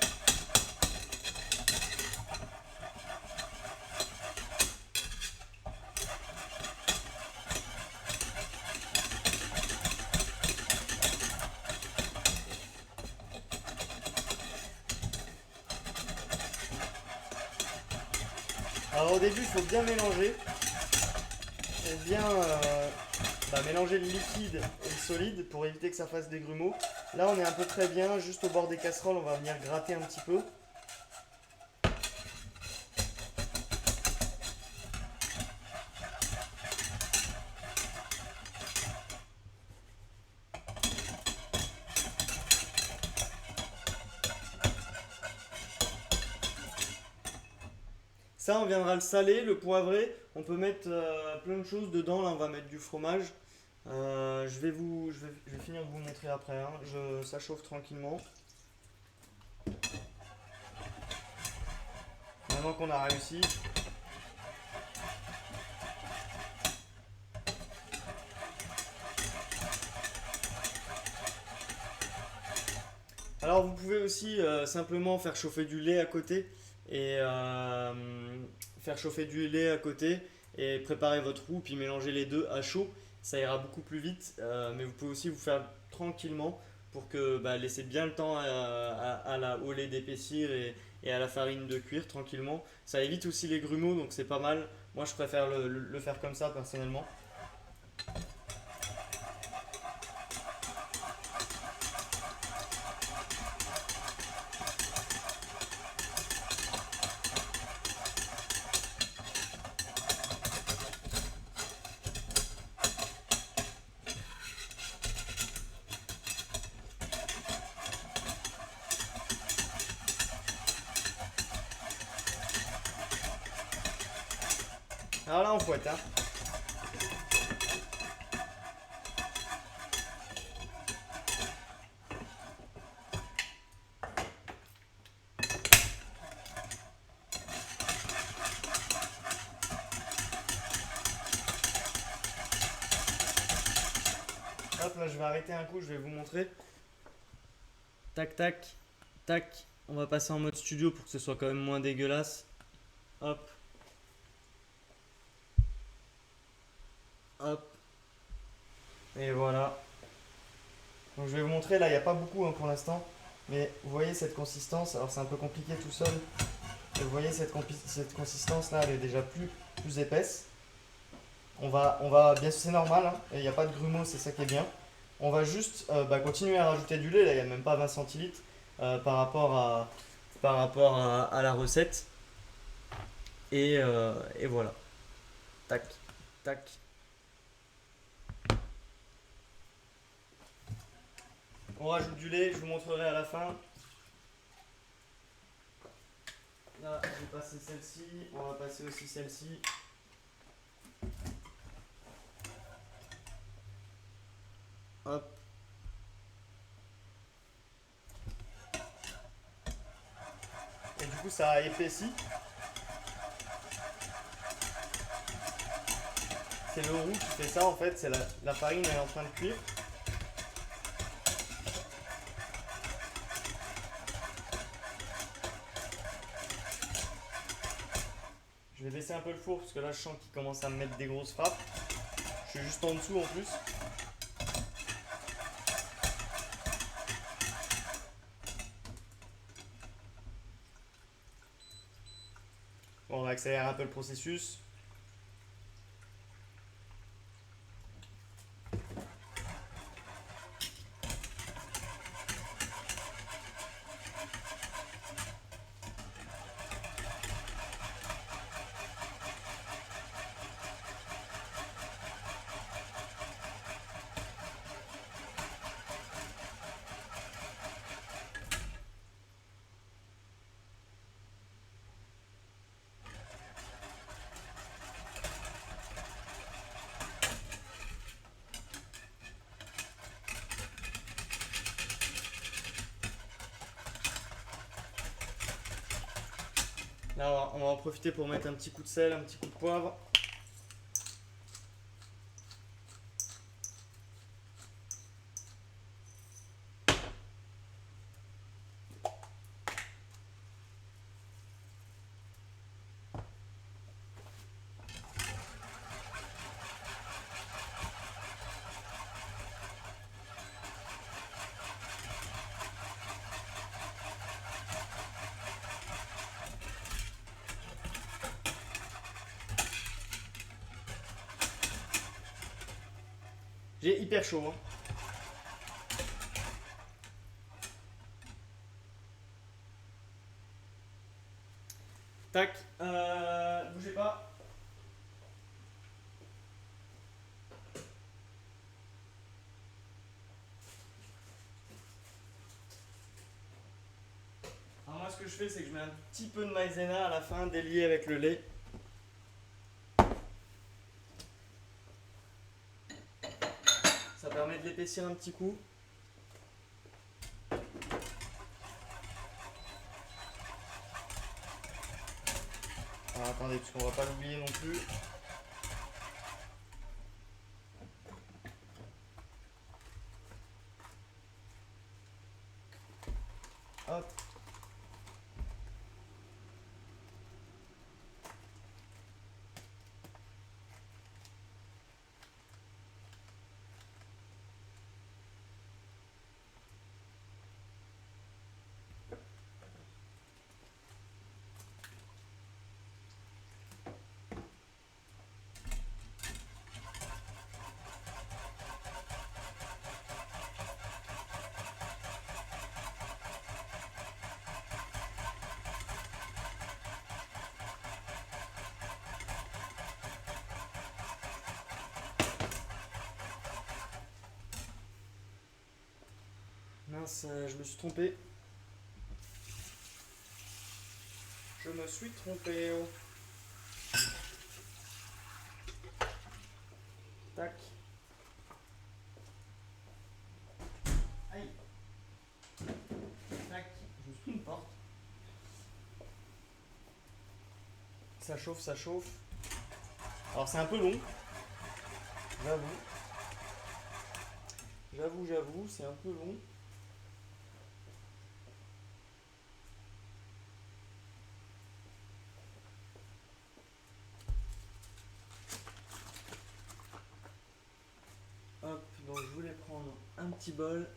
Alors au début, il faut bien mélanger. Et bien mélanger le liquide et le solide pour éviter que ça fasse des grumeaux. Là, on est un peu très bien. Juste au bord des casseroles, on va venir gratter un petit peu. Ça, on viendra le saler, le poivrer. On peut mettre plein de choses dedans. Là, on va mettre du fromage. Je vais finir de vous montrer après, hein. Ça chauffe tranquillement. Maintenant qu'on a réussi. Alors vous pouvez aussi simplement faire chauffer du lait à côté et faire chauffer du lait à côté et préparer votre roux puis mélanger les deux à chaud. Ça ira beaucoup plus vite, mais vous pouvez aussi vous faire tranquillement pour que laisser bien le temps au lait d'épaissir et à la farine de cuire tranquillement. Ça évite aussi les grumeaux donc c'est pas mal. Moi je préfère le faire comme ça personnellement. Alors là on fouette, hein. Hop, là je vais arrêter un coup, je vais vous montrer. Tac, tac, tac. On va passer en mode studio pour que ce soit quand même moins dégueulasse. Hop. Hop. Et voilà. Donc je vais vous montrer, là il n'y a pas beaucoup pour l'instant. Mais vous voyez cette consistance, alors c'est un peu compliqué tout seul. Et vous voyez cette consistance là, elle est déjà plus épaisse. Bien sûr c'est normal, hein, il n'y a pas de grumeaux, c'est ça qui est bien. On va juste continuer à rajouter du lait, là il n'y a même pas 20 centilitres par rapport à la recette. Et voilà. Tac, tac. On rajoute du lait, je vous montrerai à la fin. Là, j'ai passé celle-ci, on va passer aussi celle-ci. Hop. Et du coup, ça a épaissi. C'est le roux qui fait ça en fait, c'est la farine elle est en train de cuire. Je vais baisser un peu le four parce que là je sens qu'il commence à me mettre des grosses frappes. Je suis juste en dessous en plus. Bon, on va accélérer un peu le processus. Là, on va en profiter pour mettre un petit coup de sel, un petit coup de poivre. J'ai hyper chaud. Hein. Tac, bougez pas. Alors moi ce que je fais c'est que je mets un petit peu de maïzena à la fin délié avec le lait. Ça permet de l'épaissir un petit coup. Alors attendez, parce qu'on va pas l'oublier non plus. Hop. Mince, je me suis trompé. Je me suis trompé. Oh. Tac. Aïe. Tac. Je me suis pris une porte. Ça chauffe, ça chauffe. Alors c'est un peu long. J'avoue. J'avoue, c'est un peu long. Hop, donc je voulais prendre un petit bol.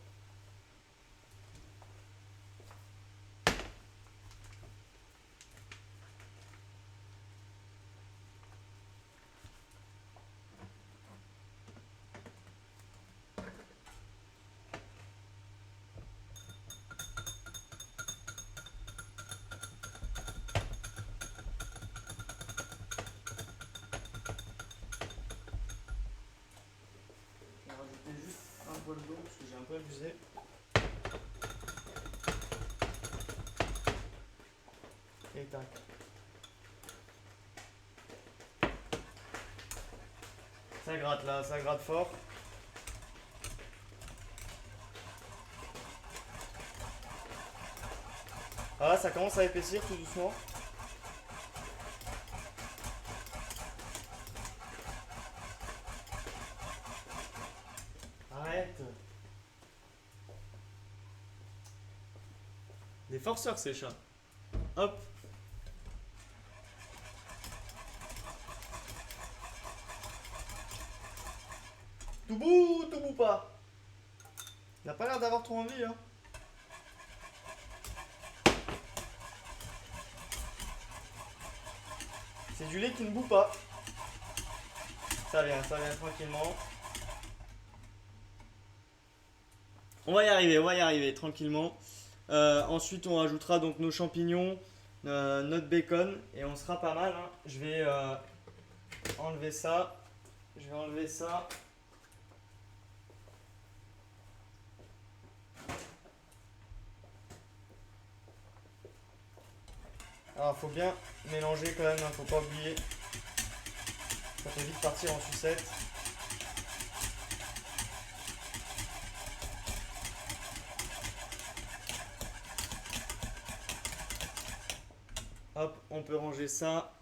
On va rajouter juste un poil d'eau parce que j'ai un peu abusé. Et tac. Ça gratte là, ça gratte fort. Ah là, ça commence à épaissir tout doucement. Arrête. Des forceurs ces chats. Hop. Tout bout pas. Il n'a pas l'air d'avoir trop envie, hein. C'est du lait qui ne bout pas. Ça vient tranquillement. On va y arriver tranquillement. Ensuite, on rajoutera donc nos champignons, notre bacon et on sera pas mal, hein. Je vais enlever ça. Je vais enlever ça. Alors, faut bien mélanger quand même, hein, faut pas oublier. Ça peut vite partir en sucette. Hop, on peut ranger ça.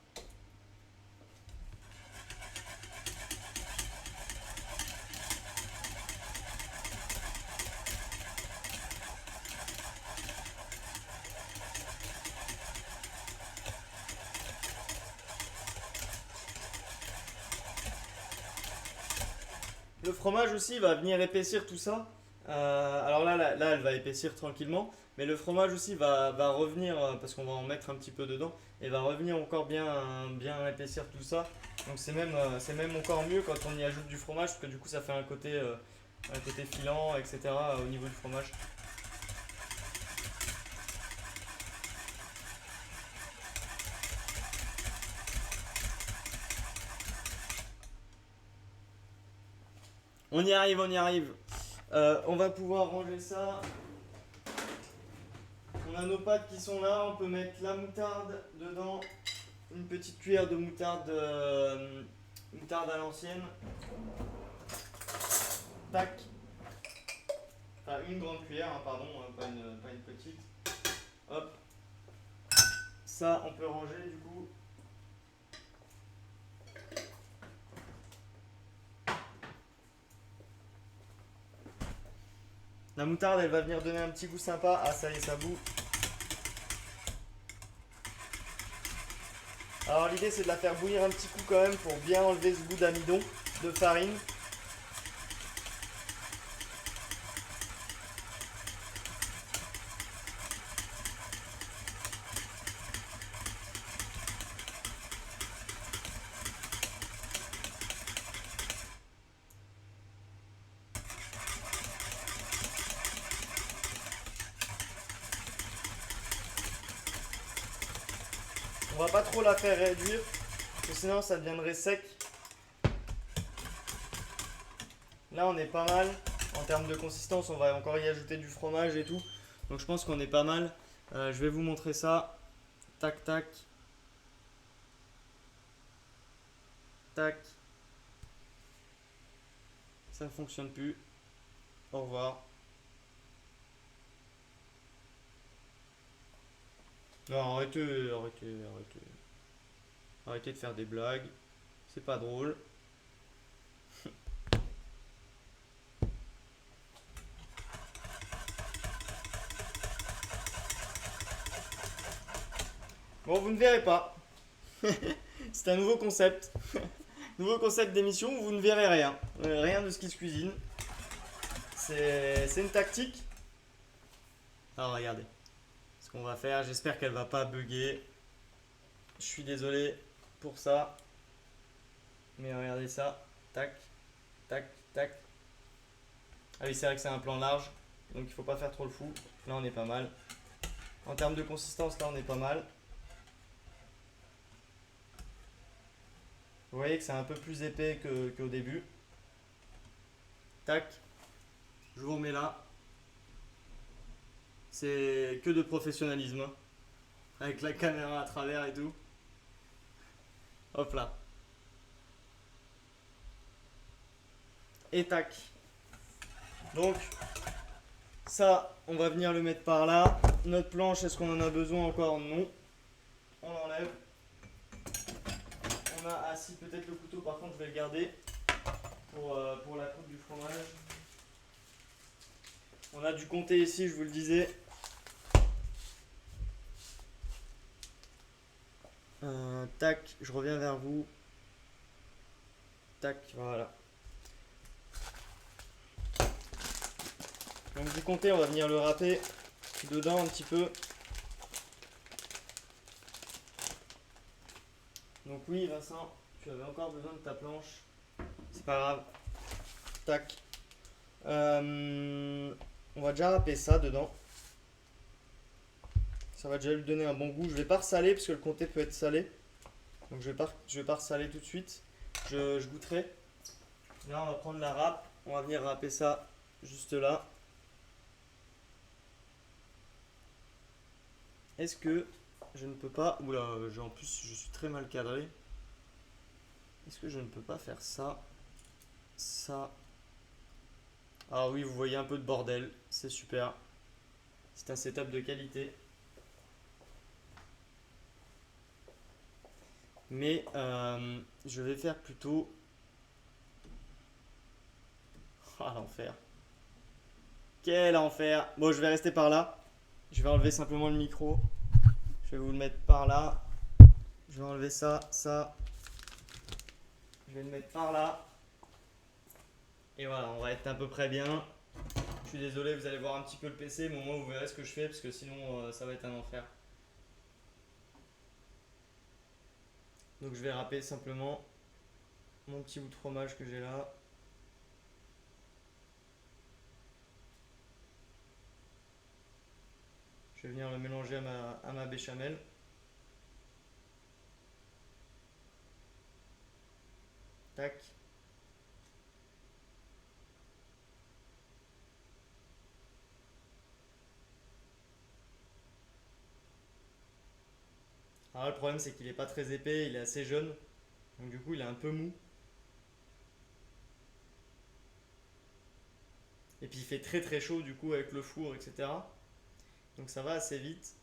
Le fromage aussi va venir épaissir tout ça. Alors là, elle va épaissir tranquillement. Mais le fromage aussi va revenir, parce qu'on va en mettre un petit peu dedans, et va revenir encore bien épaissir tout ça. Donc c'est même encore mieux quand on y ajoute du fromage, parce que du coup ça fait un côté filant, etc. Au niveau du fromage. On y arrive, on y arrive. On va pouvoir ranger ça. On a nos pâtes qui sont là, on peut mettre la moutarde dedans, une petite cuillère de moutarde, moutarde à l'ancienne. Tac. Enfin, une grande cuillère, hein, pardon, pas une petite. Hop. Ça, on peut ranger du coup. La moutarde, elle va venir donner un petit goût sympa. Ah, ça y est, ça bout. Alors l'idée c'est de la faire bouillir un petit coup quand même pour bien enlever ce goût d'amidon, de farine. On va pas trop la faire réduire, parce que sinon ça deviendrait sec. Là on est pas mal. En termes de consistance, on va encore y ajouter du fromage et tout. Donc je pense qu'on est pas mal. Je vais vous montrer ça. Tac tac. Tac. Ça ne fonctionne plus. Au revoir. Non, arrêtez. Arrêtez de faire des blagues. C'est pas drôle. Bon, vous ne verrez pas. C'est un nouveau concept. Nouveau concept d'émission où vous ne verrez rien. Rien de ce qui se cuisine. C'est une tactique. Alors regardez. Ce qu'on va faire, j'espère qu'elle va pas bugger. Je suis désolé pour ça. Mais regardez ça. Tac, tac, tac. Ah oui, c'est vrai que c'est un plan large. Donc il faut pas faire trop le fou. Là on est pas mal. En termes de consistance, là on est pas mal. Vous voyez que c'est un peu plus épais qu'au début. Tac. Je vous remets là. C'est que de professionnalisme, hein. Avec la caméra à travers et tout. Hop là. Et tac. Donc, ça, on va venir le mettre par là. Notre planche, est-ce qu'on en a besoin encore? Non. On l'enlève. On a, ah si, peut-être le couteau, par contre, je vais le garder pour la coupe du fromage. On a du comté ici, je vous le disais. Tac, je reviens vers vous. Tac, voilà. Donc du comté, on va venir le râper dedans un petit peu. Donc oui, Vincent, tu avais encore besoin de ta planche. C'est pas grave. Tac. On va déjà râper ça dedans. Ça va déjà lui donner un bon goût. Je vais pas ressaler parce que le comté peut être salé. Donc je vais pas ressaler tout de suite. Je goûterai. Là, on va prendre la râpe. On va venir râper ça juste là. Est-ce que je ne peux pas... Oula, en plus, je suis très mal cadré. Est-ce que je ne peux pas faire ça? Ça. Ah oui, vous voyez un peu de bordel. C'est super. C'est un setup de qualité. Mais je vais faire plutôt... Ah l'enfer. Quel enfer. Bon, je vais rester par là. Je vais enlever simplement le micro. Je vais vous le mettre par là. Je vais enlever ça, ça. Je vais le mettre par là. Et voilà, on va être à peu près bien. Je suis désolé, vous allez voir un petit peu le PC, mais au moins vous verrez ce que je fais parce que sinon ça va être un enfer. Donc je vais râper simplement mon petit bout de fromage que j'ai là. Je vais venir le mélanger à ma béchamel. Tac. Alors le problème c'est qu'il n'est pas très épais, il est assez jeune. Donc du coup il est un peu mou. Et puis il fait très très chaud du coup avec le four, etc. Donc ça va assez vite.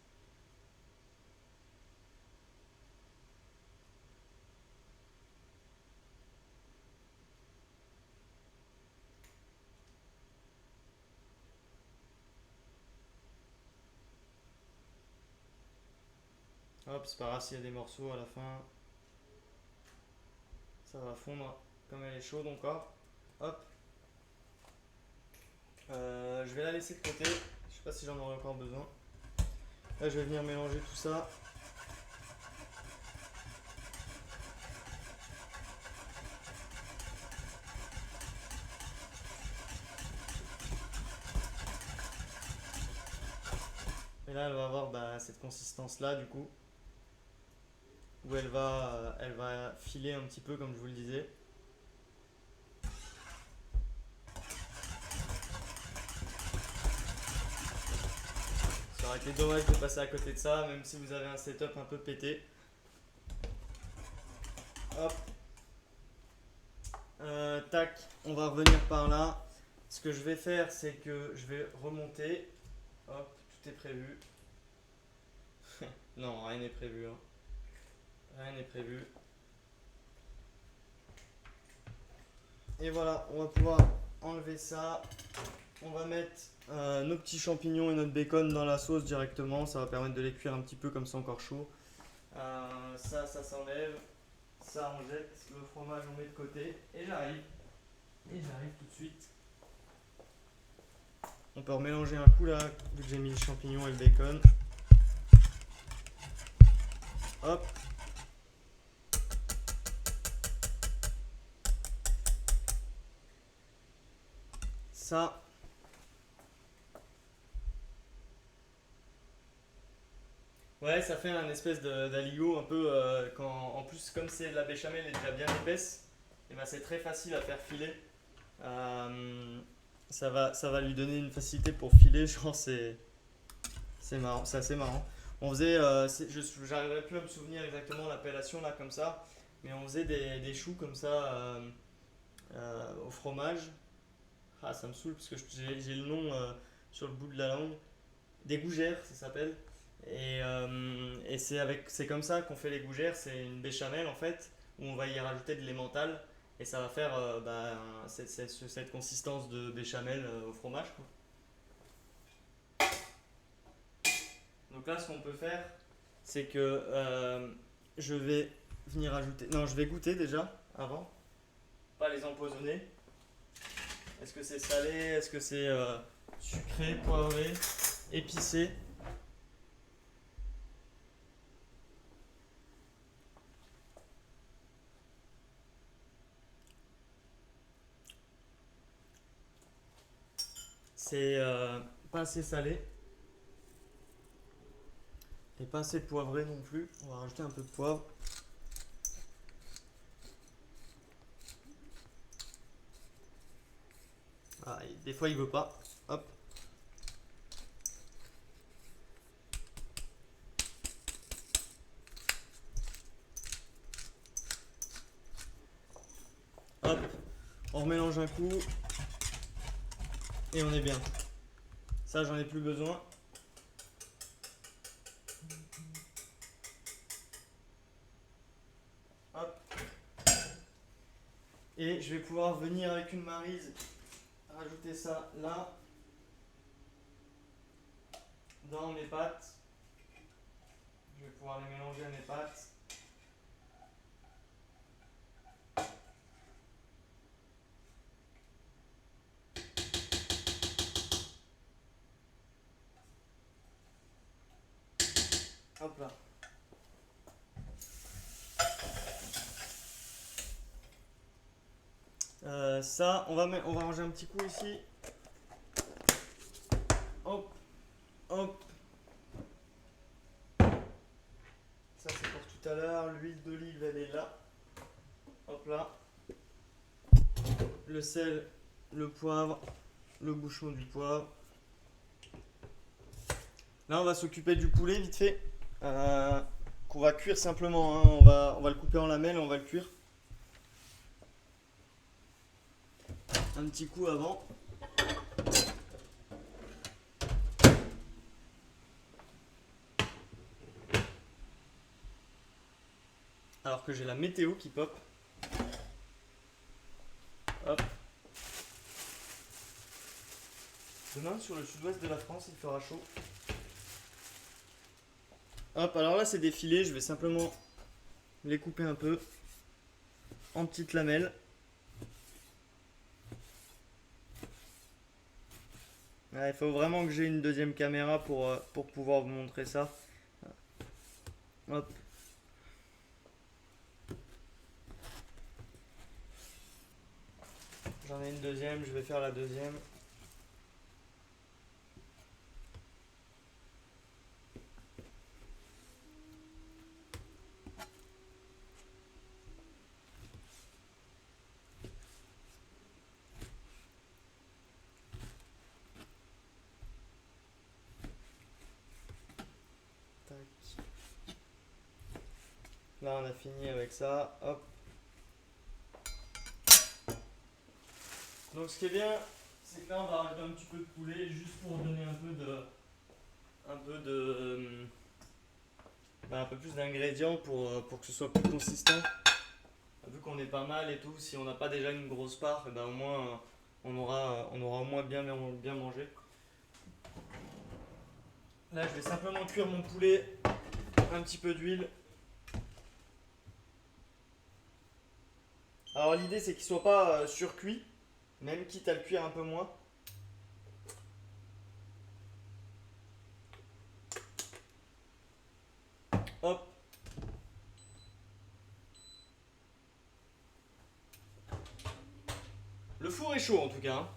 Hop, c'est pas grave s'il y a des morceaux à la fin. Ça va fondre comme elle est chaude encore. Hop. Je vais la laisser de côté. Je sais pas si j'en aurai encore besoin. Là, je vais venir mélanger tout ça. Et là, elle va avoir cette consistance-là, du coup, où elle va filer un petit peu, comme je vous le disais. Ça aurait été dommage de passer à côté de ça, même si vous avez un setup un peu pété. Hop. Tac, on va revenir par là. Ce que je vais faire, c'est que je vais remonter. Hop, tout est prévu. Non, rien n'est prévu, hein. Rien n'est prévu. Et voilà, on va pouvoir enlever ça. On va mettre nos petits champignons et notre bacon dans la sauce directement. Ça va permettre de les cuire un petit peu comme c'est encore chaud. Ça s'enlève. Ça, on jette. Le fromage, on met de côté. Et j'arrive. Tout de suite. On peut remélanger un coup là, vu que j'ai mis les champignons et le bacon. Hop. Ça. Ouais, ça fait un espèce d'aligot un peu quand en plus comme c'est la béchamel est déjà bien épaisse, et ben c'est très facile à faire filer. Ça va lui donner une facilité pour filer, je pense c'est marrant, c'est assez marrant. On faisait, j'arriverai plus à me souvenir exactement l'appellation là comme ça, mais on faisait des choux comme ça au fromage. Ah, ça me saoule parce que j'ai le nom sur le bout de la langue. Des gougères, ça s'appelle. Et c'est comme ça qu'on fait les gougères. C'est une béchamel en fait, où on va y rajouter de l'emmental. Et ça va faire cette consistance de béchamel au fromage, quoi. Donc là, ce qu'on peut faire, c'est que je vais venir ajouter. Non, je vais goûter déjà avant. Pas les empoisonner. Est-ce que c'est salé? Est-ce que c'est sucré, poivré, épicé? C'est pas assez salé et pas assez poivré non plus. On va rajouter un peu de poivre. Ah, des fois il veut pas. Hop. Hop. On remélange un coup et on est bien. Ça, j'en ai plus besoin. Hop. Et je vais pouvoir venir avec une maryse rajouter ça là dans mes pâtes. Je vais pouvoir les mélanger à mes pâtes. Hop là. Ça, on va ranger un petit coup ici. Hop, hop. Ça c'est pour tout à l'heure. L'huile d'olive, elle est là. Hop là. Le sel, le poivre, le bouchon du poivre. Là, on va s'occuper du poulet vite fait. Qu'on va cuire simplement, hein. On va le couper en lamelles et on va le cuire. Un petit coup avant. Alors que j'ai la météo qui pop. Hop. Demain, sur le sud-ouest de la France, il fera chaud. Hop, alors là, c'est des filets. Je vais simplement les couper un peu en petites lamelles. Ouais, il faut vraiment que j'ai une deuxième caméra pour pouvoir vous montrer ça. Hop. J'en ai une deuxième, je vais faire la deuxième. Tac. Là, on a fini avec ça. Hop. Donc, ce qui est bien, c'est que là, on va rajouter un petit peu de poulet juste pour donner un peu plus d'ingrédients pour que ce soit plus consistant. Vu qu'on est pas mal et tout, si on n'a pas déjà une grosse part, et ben au moins on aura au moins bien mangé. Là, je vais simplement cuire mon poulet, un petit peu d'huile. Alors l'idée c'est qu'il soit pas surcuit, même quitte à le cuire un peu moins. Hop. Le four est chaud en tout cas, hein.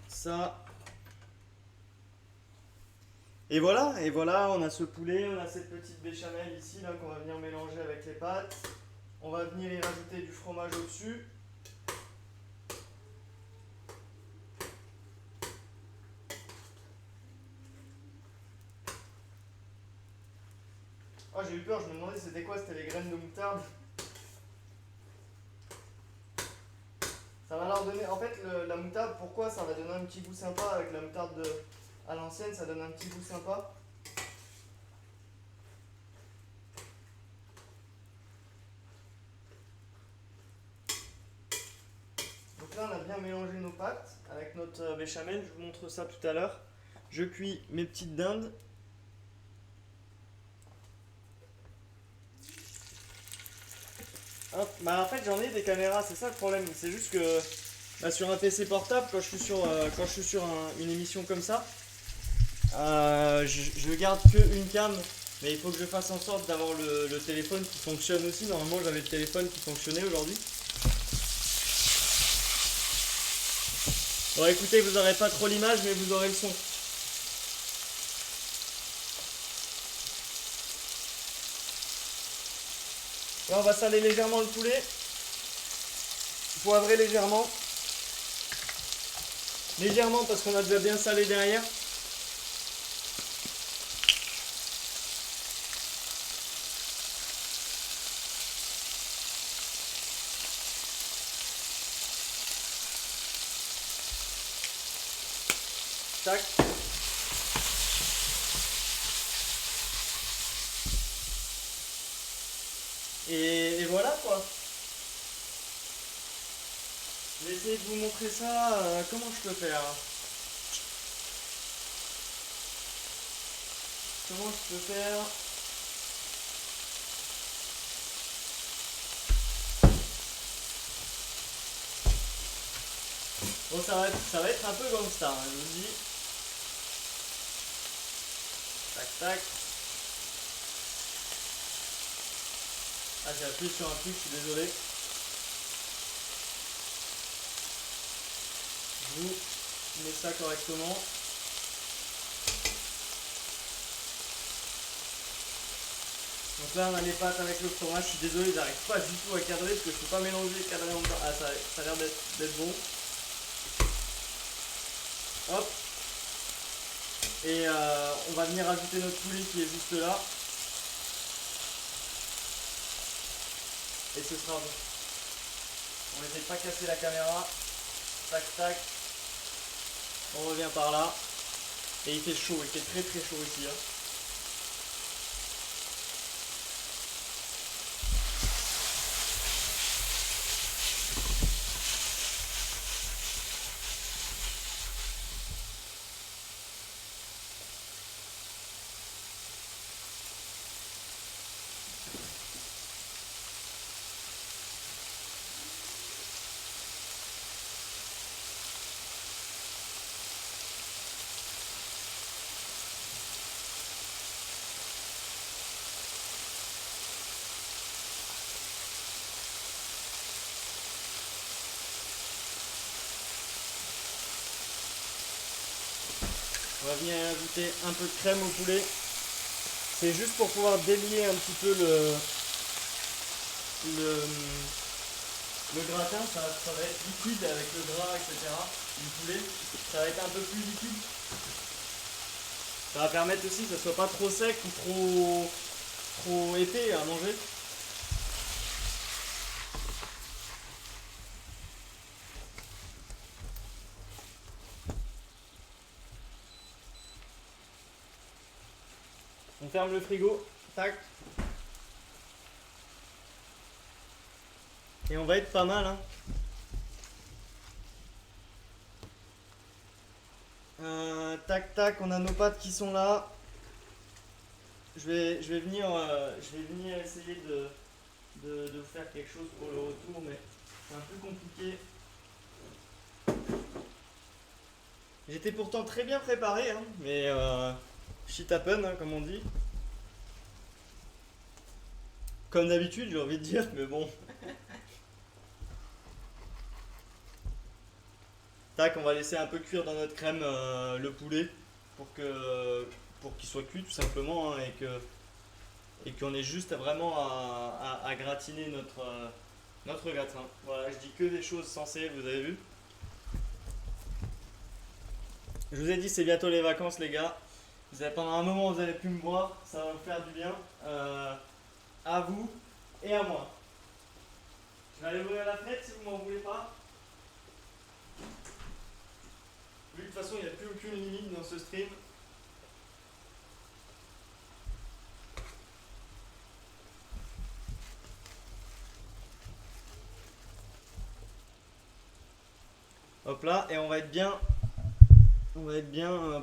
Ça. Et voilà, on a ce poulet, on a cette petite béchamel ici là qu'on va venir mélanger avec les pâtes. On va venir y rajouter du fromage au-dessus. Ah, j'ai eu peur, je me demandais c'était quoi, c'était les graines de moutarde. Ça va leur donner, en fait la moutarde, pourquoi ça va donner un petit goût sympa avec la moutarde à l'ancienne, ça donne un petit goût sympa. Donc là on a bien mélangé nos pâtes avec notre béchamel, je vous montre ça tout à l'heure. Je cuis mes petites dindes. Hop, bah en fait j'en ai des caméras, c'est ça le problème, c'est juste que bah, sur un PC portable, quand je suis sur une émission comme ça, je garde que une cam, mais il faut que je fasse en sorte d'avoir le téléphone qui fonctionne aussi. Normalement j'avais le téléphone qui fonctionnait aujourd'hui. Bon écoutez, vous n'aurez pas trop l'image, mais vous aurez le son. Là on va saler légèrement le poulet, poivrer légèrement. Légèrement parce qu'on a déjà bien salé derrière. Tac. Et voilà quoi. Je vais essayer de vous montrer ça. Comment je peux faire? Comment je peux faire? Bon, ça va être un peu gangsta, hein, je vous dis. Tac, tac. Ah, j'ai appuyé sur un truc, je suis désolé. Je vous mets ça correctement. Donc là, on a les pâtes avec le fromage. Je suis désolé, j'arrive pas du tout à cadrer parce que je peux pas mélanger et cadrer en même temps. Ah, ça a l'air d'être bon. Hop. Et on va venir ajouter notre poulet qui est juste là. Et ce sera bon. On essaie de pas casser la caméra. Tac, tac. On revient par là. Et il fait chaud, il fait très très chaud ici, hein. On va venir ajouter un peu de crème au poulet. C'est juste pour pouvoir délier un petit peu le gratin. Ça va être liquide avec le gras, etc. du poulet. Ça va être un peu plus liquide. Ça va permettre aussi que ça soit pas trop sec ou trop épais à manger. On ferme le frigo, tac. Et on va être pas mal, hein. Tac tac, on a nos pâtes qui sont là. Je vais venir essayer de vous faire quelque chose pour le retour, mais c'est un peu compliqué. J'étais pourtant très bien préparé, hein, mais shit happen, hein, comme on dit. Comme d'habitude, j'ai envie de dire, mais bon. Tac, on va laisser un peu cuire dans notre crème le poulet pour qu'il soit cuit tout simplement, hein, et qu'on ait juste vraiment à gratiner notre gratin. Voilà, je dis que des choses sensées, vous avez vu. Je vous ai dit, c'est bientôt les vacances, les gars. Pendant un moment, vous avez pu me voir, ça va vous faire du bien. À vous et à moi. Je vais aller ouvrir la fenêtre si vous m'en voulez pas. Vu que de toute façon, il n'y a plus aucune limite dans ce stream. Hop là, et on va être bien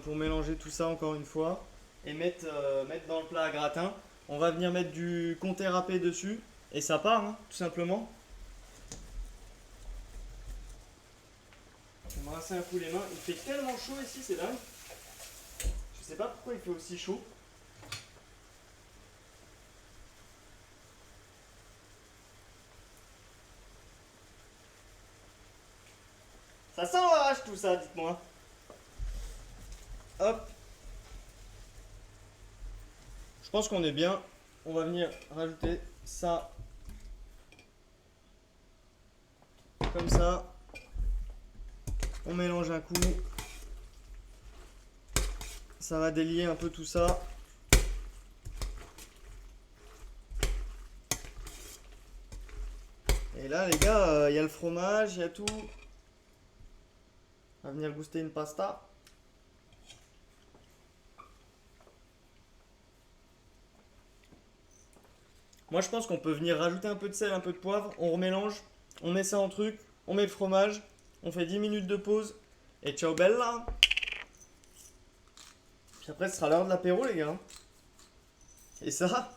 pour mélanger tout ça encore une fois et mettre dans le plat à gratin. On va venir mettre du comté râpé dessus et ça part, hein, tout simplement. Je vais me rincer un coup les mains. Il fait tellement chaud ici, c'est dingue. Je sais pas pourquoi il fait aussi chaud. Ça sent l'orage tout ça, dites-moi. Hop. Je pense qu'on est bien. On va venir rajouter ça comme ça. On mélange un coup. Ça va délier un peu tout ça. Et là, les gars, il y a le fromage, il y a tout. On va venir booster une pasta. Moi, je pense qu'on peut venir rajouter un peu de sel, un peu de poivre. On remélange, on met ça en truc, on met le fromage, on fait 10 minutes de pause. Et ciao bella. Puis après, ce sera l'heure de l'apéro, les gars. Et ça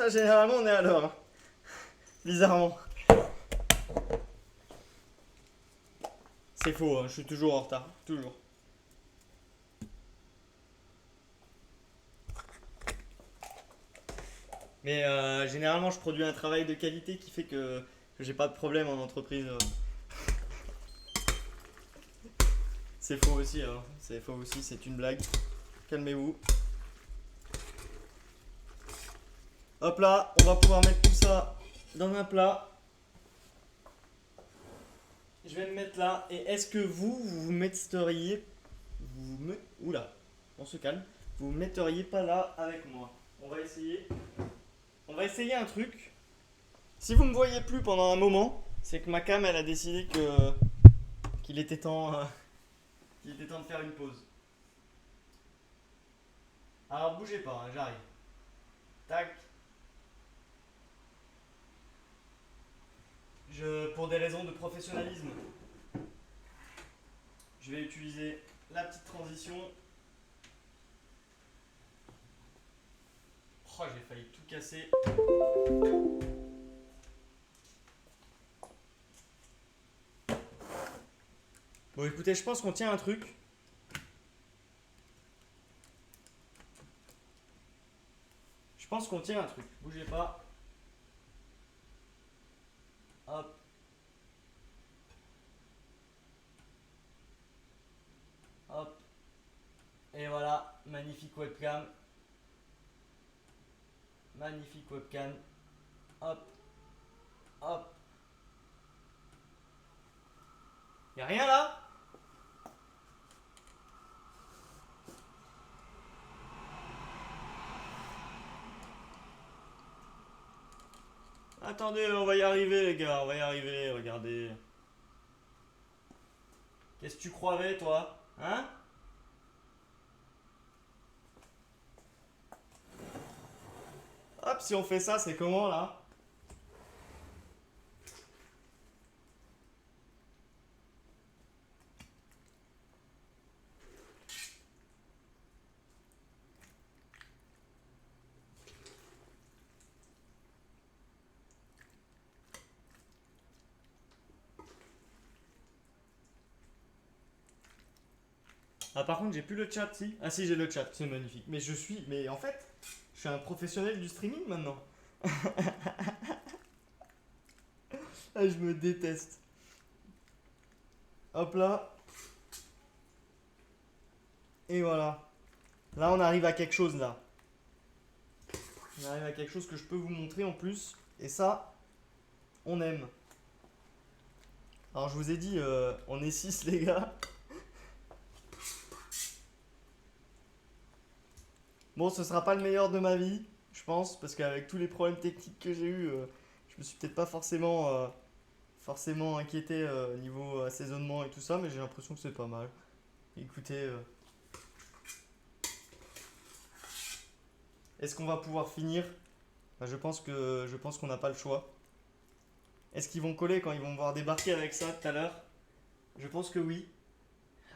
généralement, on est à l'heure, hein. Bizarrement. C'est faux, hein, je suis toujours en retard. Toujours. Mais généralement, je produis un travail de qualité qui fait que j'ai pas de problème en entreprise. C'est faux aussi, hein. C'est faux aussi, c'est une blague. Calmez-vous. Hop là, on va pouvoir mettre tout ça dans un plat. Je vais me mettre là. Et est-ce que vous metteriez. Oula, on se calme. Vous metteriez pas là avec moi. On va essayer. On va essayer un truc. Si vous me voyez plus pendant un moment, c'est que ma cam elle a décidé qu'il était temps de faire une pause. Alors bougez pas, hein, j'arrive. Tac. Pour des raisons de professionnalisme, je vais utiliser la petite transition. Oh, j'ai failli tout casser. Bon, écoutez, je pense qu'on tient un truc. Je pense qu'on tient un truc. Bougez pas. Hop. Hop. Et voilà, magnifique webcam. Magnifique webcam. Hop. Hop. Y'a rien là? Attendez, on va y arriver les gars, on va y arriver, regardez. Qu'est-ce que tu croyais toi? Hein? Hop, si on fait ça, c'est comment là? Ah, par contre, j'ai plus le chat, si. Ah, si, j'ai le chat, c'est magnifique. Mais en fait, je suis un professionnel du streaming maintenant. Ah, je me déteste. Hop là, et voilà. Là, on arrive à quelque chose là. On arrive à quelque chose que je peux vous montrer en plus. Et ça, on aime. Alors, je vous ai dit, on est 6 les gars. Bon, ce sera pas le meilleur de ma vie, je pense, parce qu'avec tous les problèmes techniques que j'ai eu, je me suis peut-être pas forcément inquiété niveau assaisonnement et tout ça, mais j'ai l'impression que c'est pas mal. Écoutez, est-ce qu'on va pouvoir finir? Bah, je pense qu'on n'a pas le choix. Est-ce qu'ils vont coller quand ils vont me voir débarquer avec ça tout à l'heure? Je pense que oui.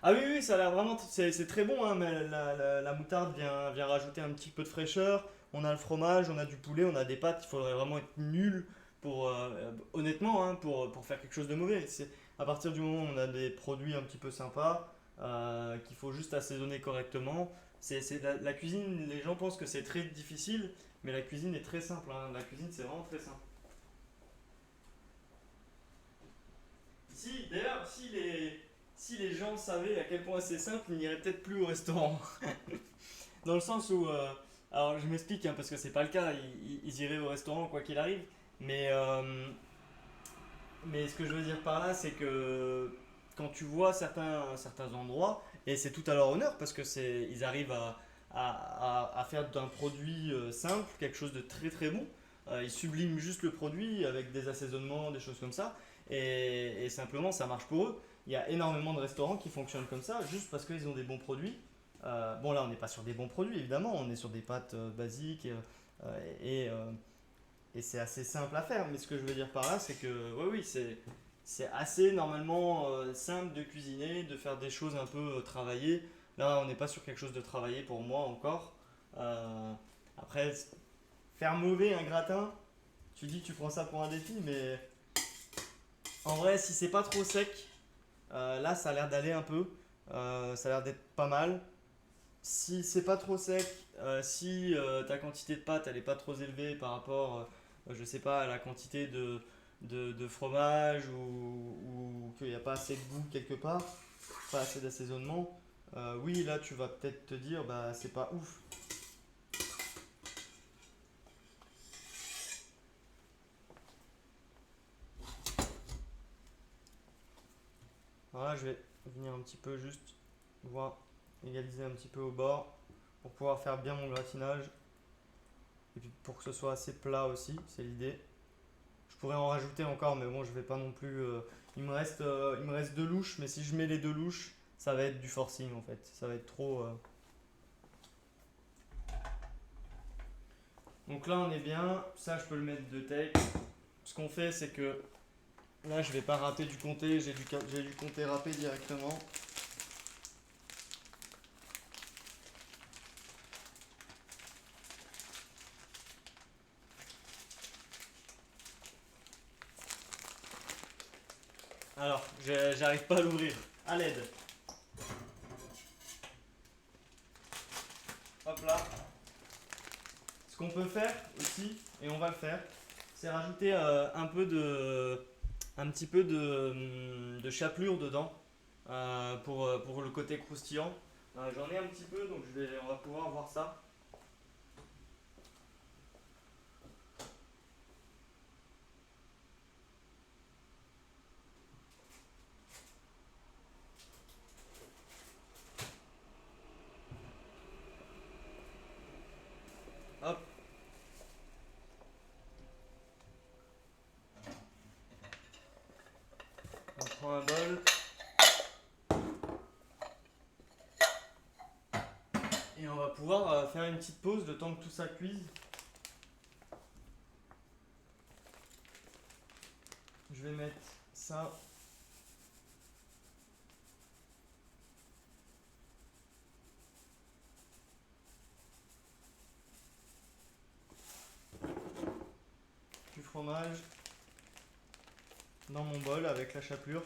Ah oui, oui, ça a l'air vraiment, c'est très bon, hein, mais la moutarde vient rajouter un petit peu de fraîcheur. On a le fromage, on a du poulet, on a des pâtes. Il faudrait vraiment être nul pour, honnêtement, hein, pour faire quelque chose de mauvais. C'est à partir du moment où on a des produits un petit peu sympas, qu'il faut juste assaisonner correctement. La cuisine, les gens pensent que c'est très difficile, mais la cuisine est très simple, hein. La cuisine, c'est vraiment très simple. Si, d'ailleurs, si les gens savaient à quel point c'est simple, ils n'iraient peut-être plus au restaurant. Dans le sens où, alors je m'explique, hein, parce que c'est pas le cas, ils iraient au restaurant quoi qu'il arrive, mais, mais ce que je veux dire par là, c'est que quand tu vois certains endroits, et c'est tout à leur honneur, parce que ils arrivent à faire d'un produit simple quelque chose de très très bon. Ils subliment juste le produit avec des assaisonnements, des choses comme ça, et simplement ça marche pour eux. Il y a énormément de restaurants qui fonctionnent comme ça, juste parce qu'ils ont des bons produits. Bon, là, on n'est pas sur des bons produits, évidemment, on est sur des pâtes basiques et, euh, et c'est assez simple à faire. Mais ce que je veux dire par là, c'est que, oui, oui, c'est assez normalement simple de cuisiner, de faire des choses un peu travaillées. Là, on n'est pas sur quelque chose de travaillé pour moi encore. Euh, Après, faire mauvais un gratin, tu dis que tu prends ça pour un défi, mais en vrai, si c'est pas trop sec, là, ça a l'air d'aller un peu. Ça a l'air d'être pas mal. Si c'est pas trop sec, si ta quantité de pâte elle est pas trop élevée par rapport, je sais pas, à la quantité de fromage ou qu'il n'y a pas assez de goût quelque part, pas assez d'assaisonnement, oui là tu vas peut-être te dire bah c'est pas ouf. Voilà, je vais venir un petit peu juste voir, égaliser un petit peu au bord pour pouvoir faire bien mon gratinage et puis pour que ce soit assez plat aussi, c'est l'idée. Je pourrais en rajouter encore, mais bon, je vais pas non plus. Il me reste deux louches, mais si je mets les deux louches, ça va être du forcing en fait. Ça va être trop. Donc là, on est bien. Ça, je peux le mettre de take. Ce qu'on fait, c'est que là, je vais pas râper du comté. J'ai du comté râpé directement. Alors, j'arrive pas à l'ouvrir. À l'aide. Hop là. Ce qu'on peut faire aussi, et on va le faire, c'est rajouter un petit peu de chapelure dedans pour le côté croustillant. J'en ai un petit peu, donc on va pouvoir voir ça. Hop, on prend un bol et on va pouvoir faire une petite pause le temps que tout ça cuise. Je vais mettre ça. Du fromage dans mon bol avec la chapelure.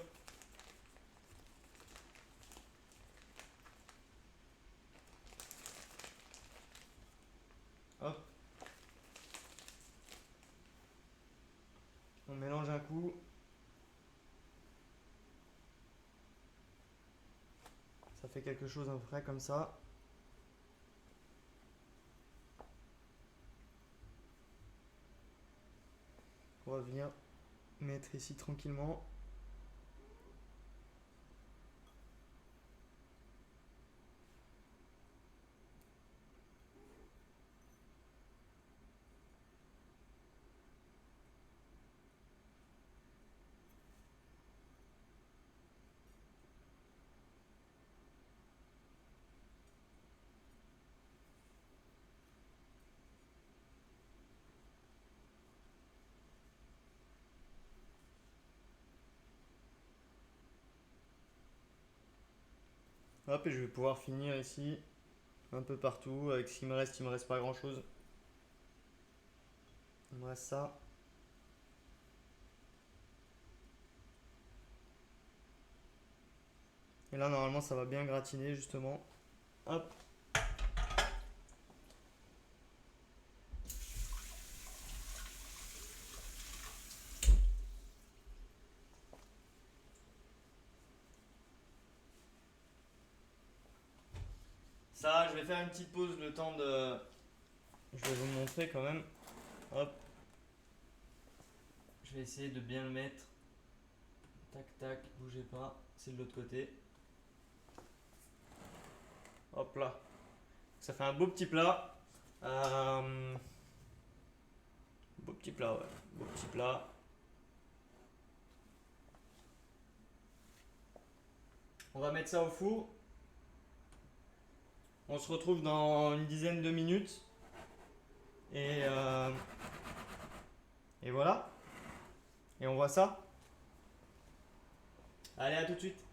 On mélange un coup. Ça fait quelque chose à peu près comme ça. On va venir mettre ici tranquillement. Hop, et je vais pouvoir finir ici, un peu partout. Avec ce qu'il me reste pas grand chose. Il me reste ça. Et là, normalement, ça va bien gratiner justement. Hop. Ça, je vais faire une petite pause le temps de. Je vais vous montrer quand même. Hop. Je vais essayer de bien le mettre. Tac, tac, bougez pas. C'est de l'autre côté. Hop là. Ça fait un beau petit plat. Beau petit plat, ouais. Beau petit plat. On va mettre ça au four. On se retrouve dans une dizaine de minutes. Et, euh, et voilà. Et on voit ça. Allez, à tout de suite.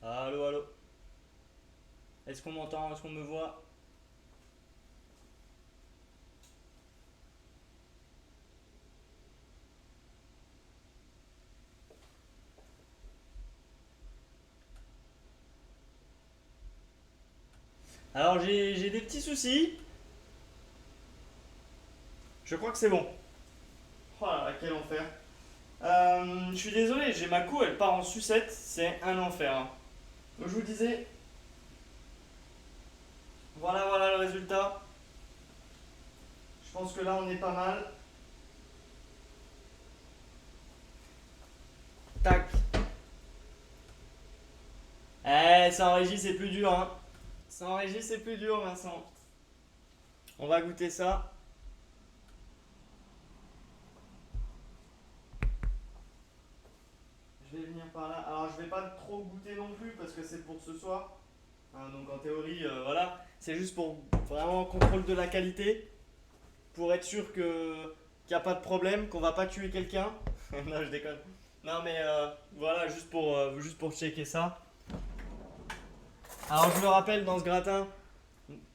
Allô, allô. Est-ce qu'on m'entend? Est-ce qu'on me voit? Alors j'ai des petits soucis. Je crois que c'est bon. Oh là là, quel enfer. Je suis désolé, j'ai ma co, elle part en sucette. C'est un enfer, hein. Donc je vous disais, voilà le résultat. Je pense que là on est pas mal. Tac. Ça en régie c'est plus dur, hein. Ça en régie c'est plus dur, Vincent. On va goûter ça. Je vais venir par là. Alors je vais pas trop goûter non plus parce que c'est pour ce soir. Hein, donc en théorie, voilà. C'est juste pour vraiment contrôle de la qualité. Pour être sûr que qu'il n'y a pas de problème, qu'on va pas tuer quelqu'un. Non, je déconne. Non mais voilà, juste pour checker ça. Alors je me rappelle dans ce gratin,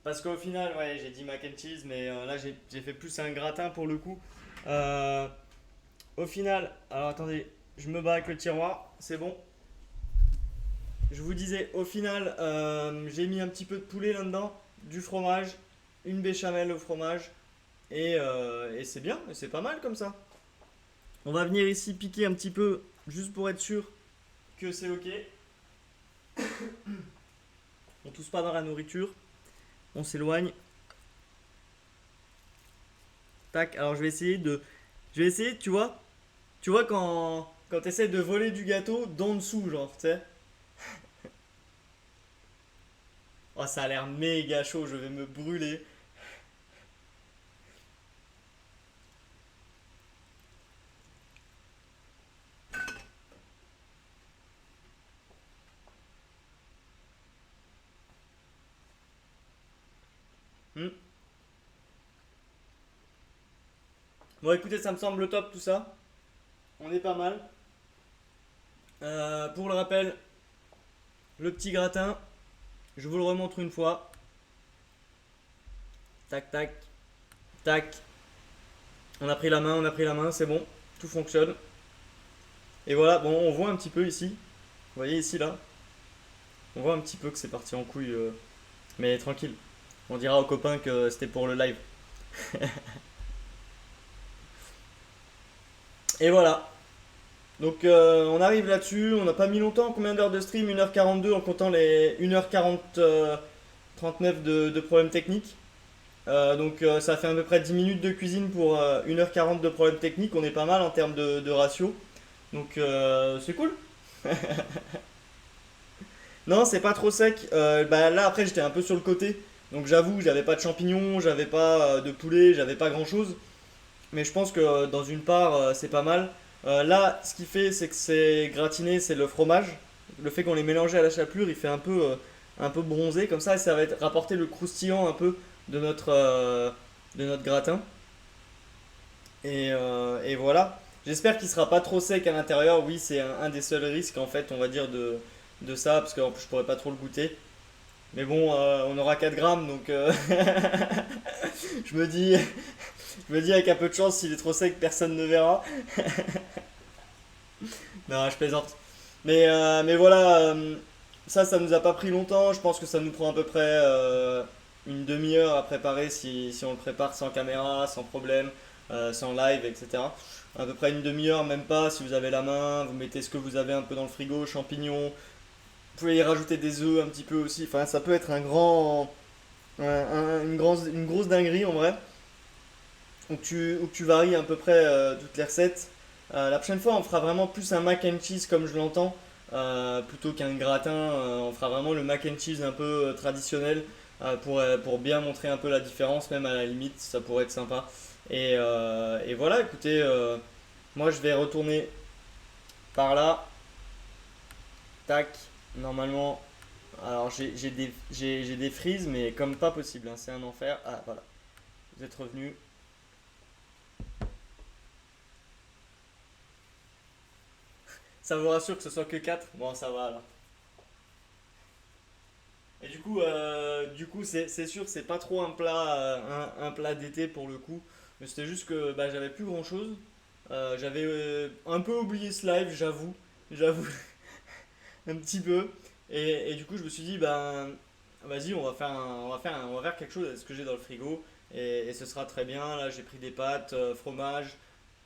parce qu'au final, ouais, j'ai dit mac and cheese, mais là j'ai fait plus un gratin pour le coup. Euh, Au final, alors attendez, je me bats avec le tiroir, c'est bon. Je vous disais, au final, j'ai mis un petit peu de poulet là-dedans, du fromage, une béchamel au fromage, et c'est bien, et c'est pas mal comme ça. On va venir ici piquer un petit peu, juste pour être sûr que c'est ok. On tousse pas dans la nourriture, on s'éloigne. Tac, alors je vais essayer, tu vois quand t'essaies de voler du gâteau d'en dessous, genre, tu sais. Oh, ça a l'air méga chaud, je vais me brûler. Hmm. Bon, écoutez, ça me semble top tout ça. On est pas mal. Pour le rappel, le petit gratin, je vous le remontre une fois. Tac, tac, tac. On a pris la main, c'est bon. Tout fonctionne. Et voilà, bon, on voit un petit peu ici. Vous voyez ici, là. On voit un petit peu que c'est parti en couille. Mais tranquille. On dira aux copains que c'était pour le live. Et voilà. Donc on arrive là-dessus. On n'a pas mis longtemps. Combien d'heures de stream? 1h42 en comptant les 1h40 39 de problèmes techniques. Donc ça fait à peu près 10 minutes de cuisine pour 1h40 de problèmes techniques. On est pas mal en termes de ratio. Donc c'est cool. Non, c'est pas trop sec. Bah, là après j'étais un peu sur le côté. Donc j'avoue, j'avais pas de champignons, j'avais pas de poulet, j'avais pas grand chose. Mais je pense que dans une part c'est pas mal. Là, ce qui fait c'est que c'est gratiné, c'est le fromage. Le fait qu'on les mélangé à la chapelure, il fait un peu bronzé comme ça et ça va être rapporter le croustillant un peu de notre gratin. Et voilà. J'espère qu'il sera pas trop sec à l'intérieur. Oui, c'est un des seuls risques en fait, on va dire de ça, parce qu'en plus je pourrais pas trop le goûter. Mais bon, on aura 4 grammes, donc je me dis, je me dis avec un peu de chance, s'il est trop sec, personne ne verra. Non, je plaisante. Mais voilà, ça nous a pas pris longtemps. Je pense que ça nous prend à peu près une demi-heure à préparer si on le prépare sans caméra, sans problème, sans live, etc. À peu près une demi-heure, même pas. Si vous avez la main, vous mettez ce que vous avez un peu dans le frigo, champignons. Vous pouvez y rajouter des œufs un petit peu aussi. Enfin, ça peut être une grosse dinguerie en vrai. Où tu varies à peu près toutes les recettes. La prochaine fois, on fera vraiment plus un mac and cheese comme je l'entends, plutôt qu'un gratin. On fera vraiment le mac and cheese un peu traditionnel pour bien montrer un peu la différence, même à la limite, ça pourrait être sympa. Et voilà, écoutez, moi je vais retourner par là. Tac, normalement. Alors j'ai des frises, mais comme pas possible, hein, c'est un enfer. Ah voilà, vous êtes revenu. Ça vous rassure que ce soit que 4? Bon, ça va alors. Et du coup c'est sûr, c'est pas trop un plat d'été pour le coup. Mais c'était juste que bah, j'avais plus grand chose. J'avais un peu oublié ce live, j'avoue, un petit peu. Et du coup, je me suis dit, ben, vas-y, on va faire quelque chose avec ce que j'ai dans le frigo. Et ce sera très bien. Là, j'ai pris des pâtes, fromage,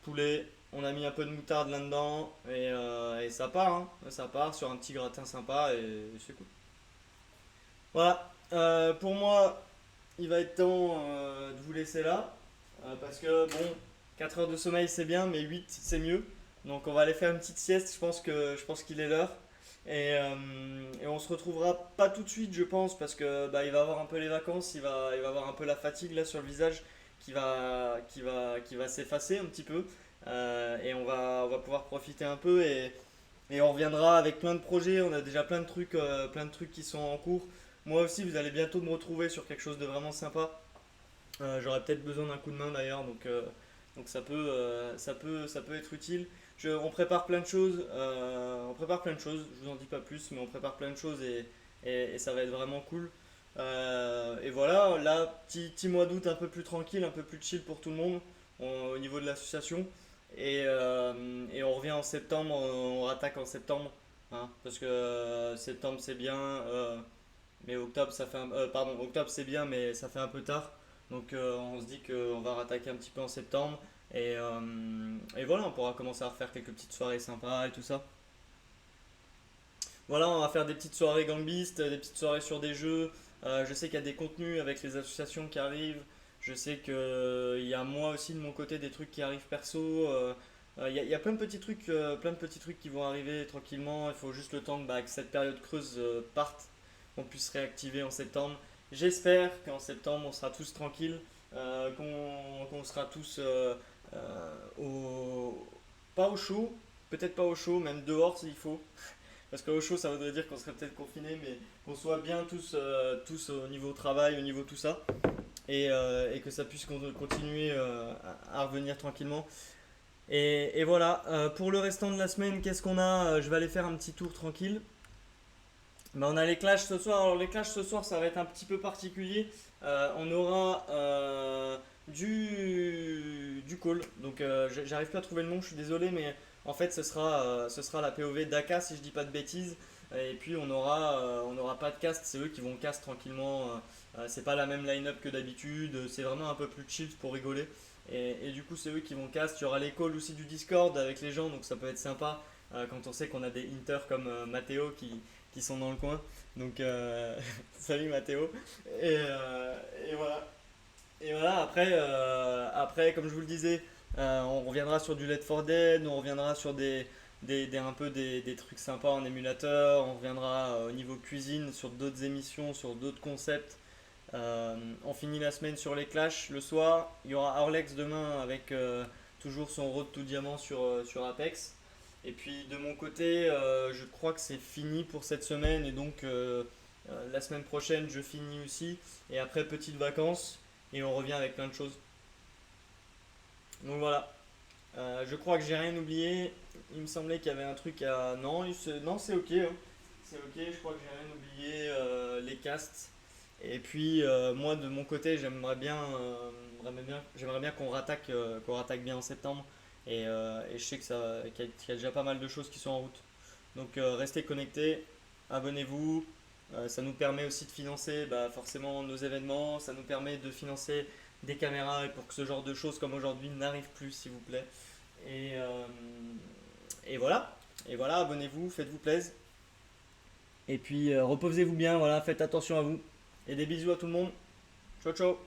poulet. On a mis un peu de moutarde là-dedans. Et ça part, hein. Ça part sur un petit gratin sympa. Et c'est cool. Voilà. Pour moi, il va être temps de vous laisser là. Parce que, bon, 4 heures de sommeil, c'est bien, mais 8 c'est mieux. Donc, on va aller faire une petite sieste. Je pense qu'il est l'heure. Et on se retrouvera pas tout de suite, je pense, parce que bah, il va avoir un peu les vacances, il va avoir un peu la fatigue là sur le visage qui va s'effacer un petit peu. Et on va pouvoir profiter un peu et on reviendra avec plein de projets. On a déjà plein de trucs qui sont en cours. Moi aussi, vous allez bientôt me retrouver sur quelque chose de vraiment sympa. J'aurais peut-être besoin d'un coup de main d'ailleurs, donc ça peut être utile. On prépare plein de choses, je vous en dis pas plus, mais on prépare plein de choses et ça va être vraiment cool. Et voilà, là, petit mois d'août un peu plus tranquille, un peu plus chill pour tout le monde au niveau de l'association. Et on revient en septembre, on rattaque en septembre, hein, parce que septembre c'est bien, mais octobre, octobre c'est bien, mais ça fait un peu tard. Donc on se dit qu'on va rattaquer un petit peu en septembre. Et voilà, on pourra commencer à refaire quelques petites soirées sympas et tout ça. Voilà, on va faire des petites soirées gangbistes, des petites soirées sur des jeux. Je sais qu'il y a des contenus avec les associations qui arrivent. Je sais qu'il y a moi aussi de mon côté des trucs qui arrivent perso. Il y a plein de petits trucs qui vont arriver tranquillement. Il faut juste le temps que cette période creuse parte, qu'on puisse réactiver en septembre. J'espère qu'en septembre on sera tous tranquilles, qu'on sera tous pas au chaud, peut-être pas au chaud, même dehors s'il faut. Parce qu'au chaud, ça voudrait dire qu'on serait peut-être confinés, mais qu'on soit bien tous au niveau travail, au niveau tout ça, et que ça puisse continuer à revenir tranquillement. Et voilà, pour le restant de la semaine, qu'est-ce qu'on a? Je vais aller faire un petit tour tranquille. Ben, on a les clashs ce soir. Alors les clashs ce soir, ça va être un petit peu particulier. On aura du call. Donc j'arrive plus à trouver le nom, je suis désolé, mais en fait ce sera la POV d'Aka si je dis pas de bêtises. Et puis on aura pas de cast, c'est eux qui vont cast tranquillement. C'est pas la même line-up que d'habitude, c'est vraiment un peu plus chill pour rigoler. Et du coup c'est eux qui vont cast. Il y aura les calls aussi du Discord avec les gens, donc ça peut être sympa quand on sait qu'on a des inters comme Mathéo qui sont dans le coin. Donc, salut Mathéo. Et voilà. Et voilà, après, comme je vous le disais, on reviendra sur du Left 4 Dead, on reviendra sur un peu des trucs sympas en émulateur, on reviendra au niveau cuisine sur d'autres émissions, sur d'autres concepts. On finit la semaine sur les clashs le soir. Il y aura Orlex demain avec toujours son road to diamant sur Apex. Et puis de mon côté, je crois que c'est fini pour cette semaine et donc la semaine prochaine je finis aussi. Et après petites vacances et on revient avec plein de choses. Donc voilà. Je crois que j'ai rien oublié. Il me semblait qu'il y avait un truc à... Non, non c'est ok, hein. C'est ok, je crois que j'ai rien oublié. Les casts. Et puis moi de mon côté j'aimerais bien qu'on rattaque bien en septembre. Et je sais qu'il y a déjà pas mal de choses qui sont en route. Donc restez connectés, abonnez-vous. Ça nous permet aussi de financer bah, forcément nos événements. Ça nous permet de financer des caméras et pour que ce genre de choses comme aujourd'hui n'arrive plus s'il vous plaît. Et, euh, et voilà. Et voilà, abonnez-vous, faites-vous plaisir. Et puis reposez-vous bien, voilà, faites attention à vous. Et des bisous à tout le monde. Ciao ciao.